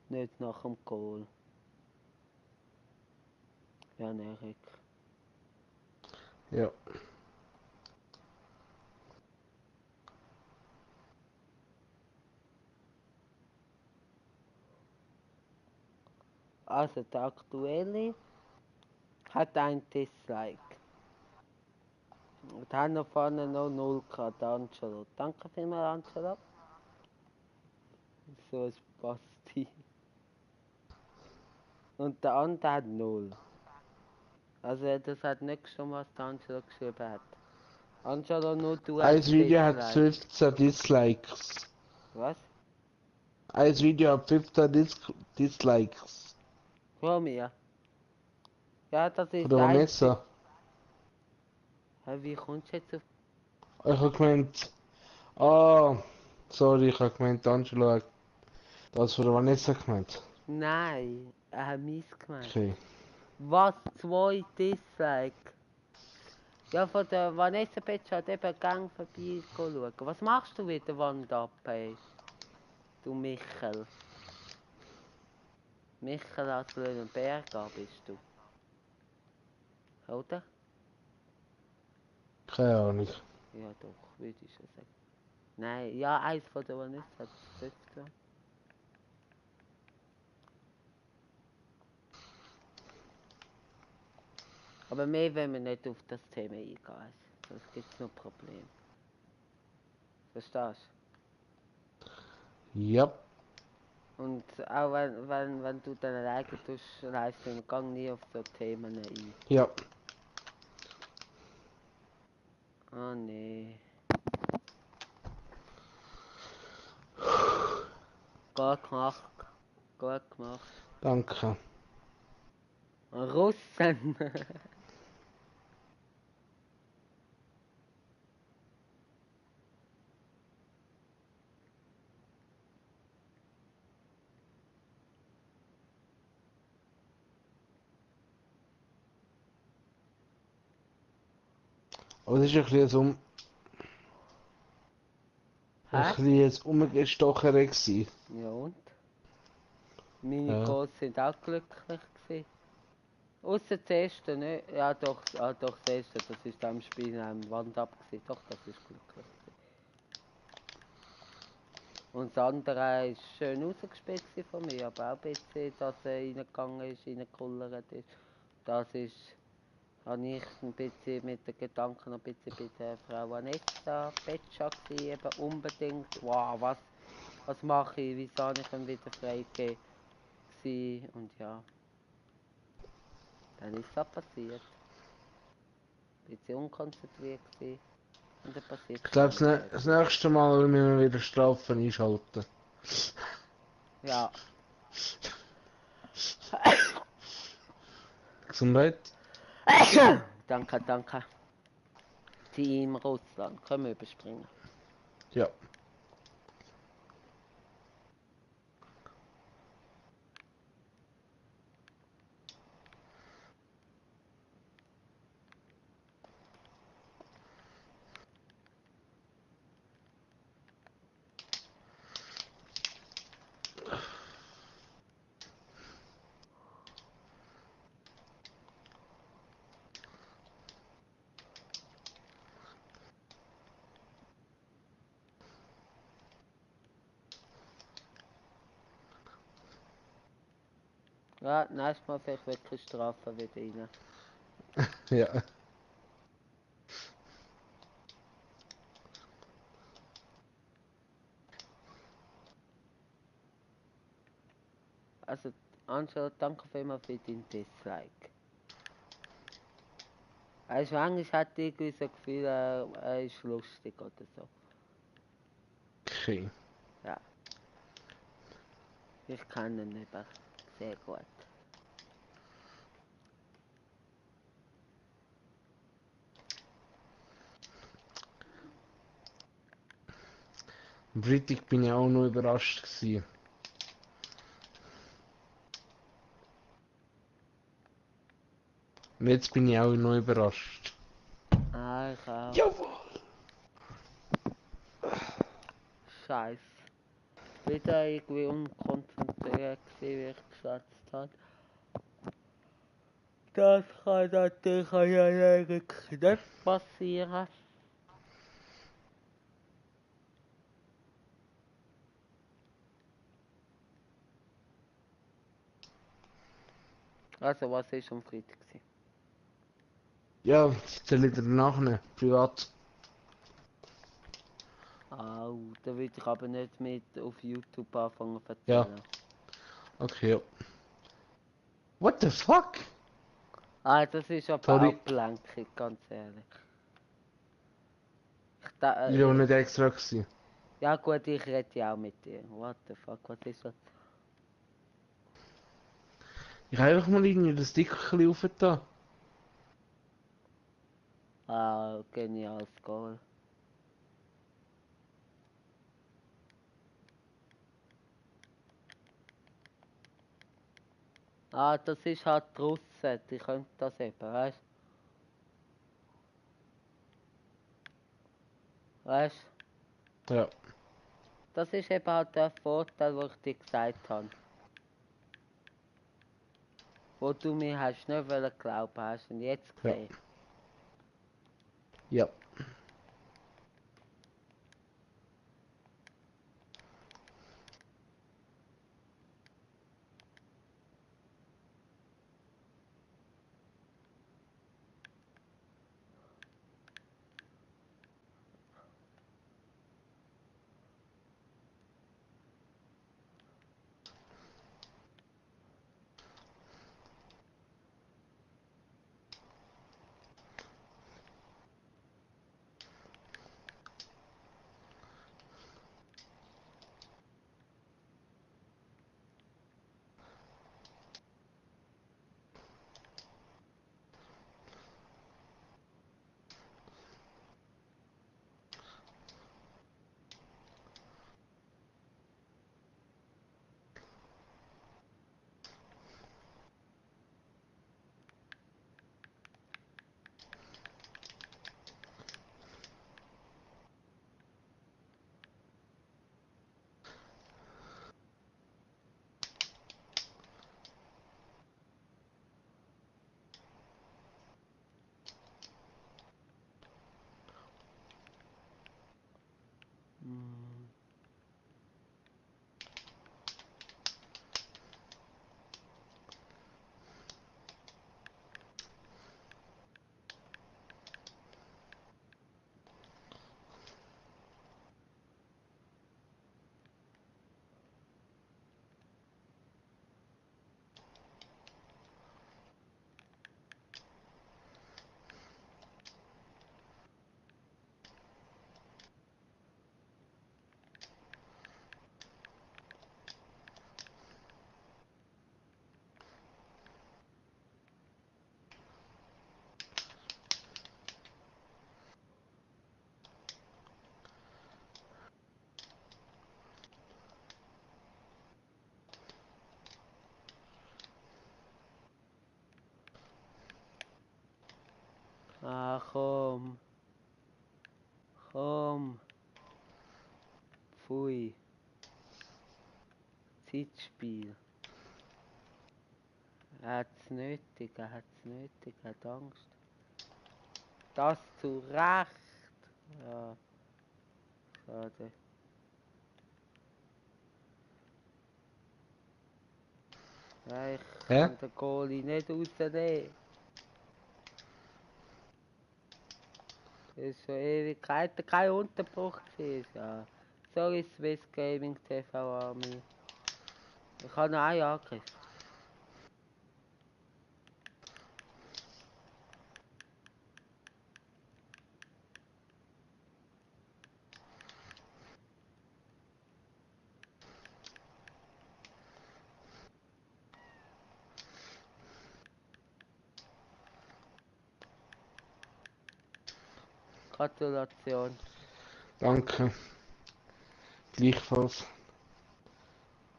Nicht nach dem Goal. Ja, Erik. Ja. Also der aktuelle hat ein Dislike. Und hat noch vorne noch 0 gehabt, Angelo. Danke vielmals, Angelo. So ein Spasti. Und der andere hat 0. Also das hat nicht gestimmt, was der Angelo geschrieben hat. Angelo, nur du hast Ein Video hat Dislike. 15 Dislikes. Was? Ein Video hat 15 Dislikes. Von mir? Ja, das Von ist der das einzige. Vanessa. Wie kommst du jetzt auf... Ich hab gemeint. Ah, sorry, ich hab gemeint, Angelo hat das von der Vanessa gemeint. Nein, er hat mies gemeint. Okay. Was? 2 Dislike? Ja, von der Vanessa Petsch hat eben Gang vorbei schauen. Was machst du wieder, Wand ab, ey? Du Michel. Michel aus Löwenberger bist du. Oder? Keine Ahnung. Ja doch, würde ich schon sagen. Nein, ja, eins von der Vanessa hat es dort gemacht. Aber mehr wenn wir nicht auf das Thema eingehen. Sonst gibt es noch Probleme. Verstehst Ja. du? Und auch wenn du dann alleine tust, reist du gang nie auf so Themen ein. Ja. Oh nee. Gut gemacht. Gut gemacht. Danke. Russen! Aber das ist ein bisschen ein Hä? bisschen umgestochen gewesen. Ja und? Meine Ja. Goals sind auch glücklich gewesen. Ausser das erste, ne? Ja doch, das erste, das ist am Spiel am Wand ab gewesen. Doch, das ist glücklich gewesen. Und das andere ist schön rausgespielt gewesen von mir, aber auch ein bisschen, dass er reingegangen ist, reingekullert ist. Das ist, habe ich ein bisschen mit den Gedanken ein bisschen bei der Frau Vanessa Petscha gewesen, eben unbedingt, wow, was mache ich, wieso habe ich ihn wieder freigegeben gewesen, und ja. Dann ist das passiert. Ein bisschen unkonzentriert gewesen. Und dann passiert Ich glaube, Schwierigkeiten. das nächste Mal müssen wir wieder Strafen einschalten. Ja. Gesundheit? Danke. Team Russland. Können wir überspringen. Ja. Ja, nächstes Mal vielleicht wirklich Strafen wieder rein. Ja. Also, Angela, danke vielmals für dein Dislike. Also, manchmal hat irgendwie so das Gefühl, er ist lustig oder so. Okay. Ja. Ich kenne ihn eben sehr gut. Am Freitag bin ich auch noch überrascht gewesen. Und jetzt bin ich auch noch überrascht. Ah, ich auch. Jawohl! Scheiße. Wieder irgendwie unkonzentriert gewesen, wie ich geschätzt habe. Das kann natürlich an jedem Knopf passieren. Also, was ist am Freitag gewesen? Ja, ich erzähle dir nachher, privat. Au, da will ich aber nicht mit auf YouTube anfangen zu Ja. erzählen. Okay, ja. What the fuck? Ah, das ist aber Sorry. Ablenkung, ganz ehrlich. Ich war nicht extra gewesen. Ja gut, ich rede ja auch mit dir. What the fuck, was ist das? Ich habe einfach mal irgendwie das Dickerchen aufgetan. Ah, geniales Goal. Ah, das ist halt die Russen, die können das eben, weißt du? Weißt du? Ja. Das ist eben halt der Vorteil, den ich dir gesagt habe. Wo du mir hast nicht wollen glauben hast und jetzt Ja. gesehen. Ja. Hm. Ah, komm. Komm. Pfui. Zeitspiel. Er hat's nötig, er hat's nötig, er hat Angst. Das zu Recht. Ja, schade. Ja, ich Hä? kann den Goalie nicht rausnehmen. Das ist schon Ewigkeiten kein Unterbruch gewesen. Ja. Sorry, Swiss Gaming TV Army. Ich habe noch einen Angriff. Gratulation. Danke. Gleichfalls.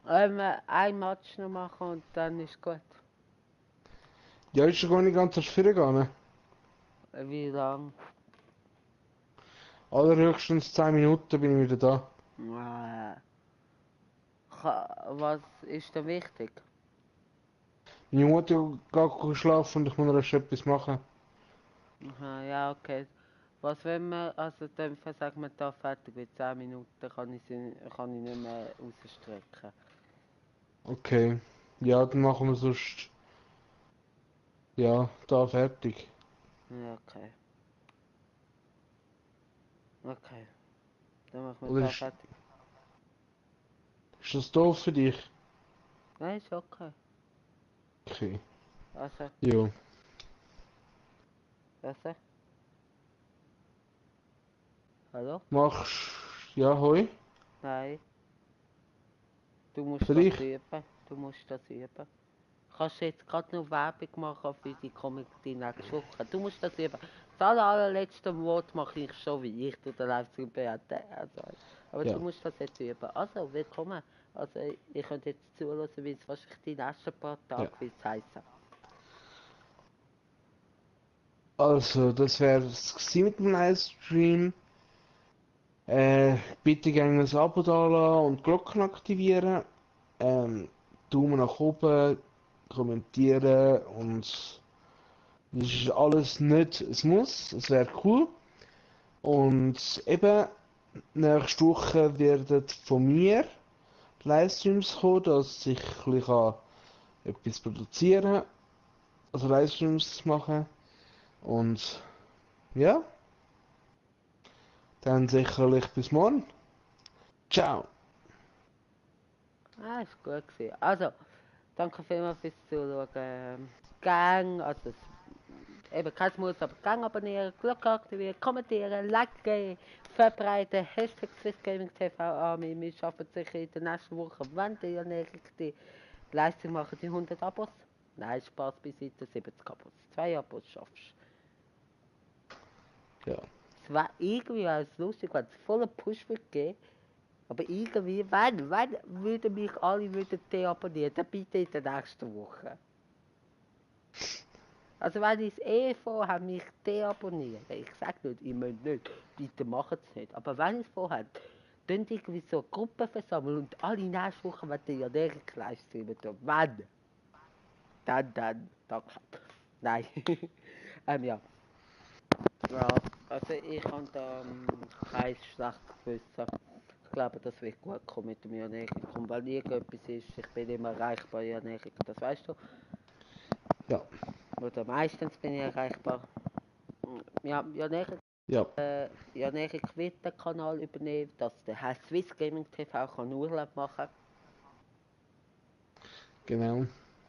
Ein Match noch machen und dann ist gut. Ja, ist schon gar nicht ganz erst vorgegangen. Wie lang? Allerhöchstens 10 Minuten bin ich wieder da. Was ist denn wichtig? Meine Mutter geht schlafen und ich muss noch erst etwas machen. Aha, ja, okay. Was wenn wir, also dann sagen wir da fertig mit 10 Minuten, kann ich nicht mehr rausstrecken. Okay. Ja, dann machen wir sonst. Ja, da fertig. Ja, okay. Okay. Dann machen wir Oder da ist fertig. das doof für dich? Nein, ist okay. Okay. Also, Jo. also. Hallo? Machst. Ja, hoi. Nein. Du musst Für das dich? üben. Du musst das üben. Kannst jetzt gerade noch Werbung machen für die Comedy nächste Woche. Du musst das üben. Das allerletzte Wort mache ich schon, wie ich durch den Livestream beende. Also, aber du Ja. musst das jetzt üben. Also, willkommen. Also, ihr könnt jetzt zuhören, wie es wahrscheinlich die nächsten paar Ja. Tage wird heißen. Also, das wäre es mit dem Livestream. Bitte gerne ein Abo da lassen und Glocken aktivieren. Daumen nach oben, kommentieren und das ist alles nicht, es muss, es wäre cool. Und eben, nächste Woche werden von mir Livestreams kommen, dass ich ein bisschen etwas produzieren kann, also Livestreams machen. Und ja, dann sicherlich bis morgen. Ciao! Ah, ist gut gewesen. Also, danke vielmals fürs Zuschauen. Gang, also eben kein Muss, aber Gang abonnieren, Glocke aktivieren, kommentieren, liken, verbreiten, Hashtag SwissGamingTV Army. Wir schaffen sicher in der nächsten Woche, wenn die die Leistung machen, die 100 Abos. Nein, Spaß beiseite, 70 Abos. 2 Abos schaffst Ja. Es wäre irgendwie auch lustig, wenn es voller Push wird geben. Aber irgendwie, wenn würden mich alle deabonnieren, dann bitte in der nächsten Woche. Also wenn ich es eh vorhabe, mich deabonnieren, ich sage nicht, ihr müsst nicht, bitte macht es nicht, aber wenn ich es vorhabe, dann irgendwie so eine Gruppe versammeln und alle nächste Woche, wenn die ja nicht live streamen tun. Wenn? Dann, danke. Nein. Ja. Ja, also ich habe da kein schlechtes Gewissen. Ich glaube, das wird gut kommen mit dem Janerikum, weil irgendetwas ist, ich bin immer erreichbar, Janerikum, das weißt du. Ja. Oder meistens bin ich erreichbar. Ja, Ja. Janerik wird den Kanal übernehmen, dass der Herr Swiss Gaming TV kann Urlaub machen. Genau.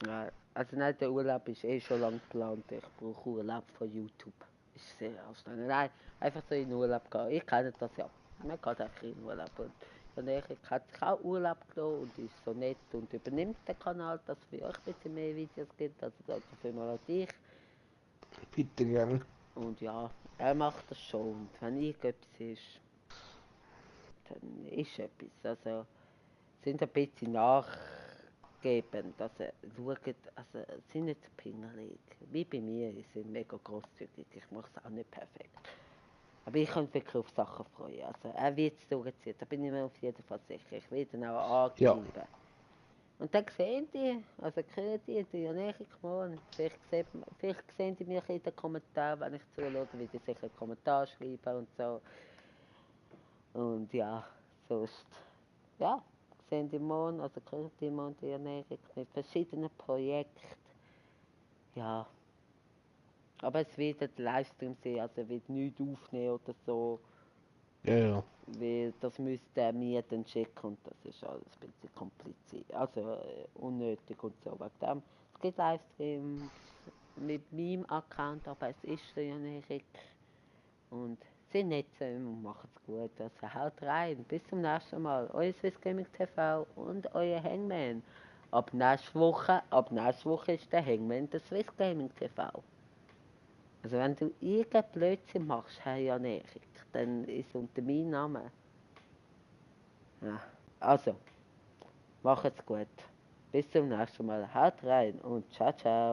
Ja, also nein, der Urlaub ist eh schon lange geplant. Ich brauche Urlaub von YouTube. Ist sehr anstrengend. Nein, einfach so in Urlaub gehen. Ich kenne das ja. Man geht einfach in Urlaub. Und Janerik hat sich auch Urlaub genommen und ist so nett und übernimmt den Kanal, dass es für euch ein bisschen mehr Videos gibt. Also danke vielmals an dich. Bitte gern. Und ja, er macht das schon. Und wenn irgendetwas ist, dann ist etwas. Also sind ein bisschen nachgebend. Also schaut, also sind nicht so pingelig. Wie bei mir, sie sind mega grosszügig. Ich mache es auch nicht perfekt. Aber ich kann mich wirklich auf Sachen freuen. Also er wird es durchziehen, da bin ich mir auf jeden Fall sicher. Ich werde ihn auch Ja. angreifen. Und dann sehen die, also kennen die Janerik morgen. Vielleicht sehen die mich in den Kommentaren, wenn ich zuhöre, wie die sich einen Kommentar schreiben und so. Und ja, sonst, ja, sehen die morgen, also Curti und die Ernährung mit verschiedenen Projekten. Ja. Aber es wird ein Livestream sein, also er wird nichts aufnehmen oder so. Ja. Weil das müsste er mir dann schicken und das ist alles ein bisschen kompliziert. Also unnötig und so. Wegen dem, es gibt Livestreams mit meinem Account, aber es ist der Jan-Erik. Und sind nett und macht's gut. Also haut rein. Bis zum nächsten Mal. Euer Swiss Gaming TV und euer Hangman. Ab nächste Woche ist der Hangman der Swiss Gaming TV. Also wenn du irgendeinen Blödsinn machst, Herr Jan-Erik, dann ist unter meinem Namen. Ja. Also, macht's gut. Bis zum nächsten Mal. Haut rein und ciao, ciao.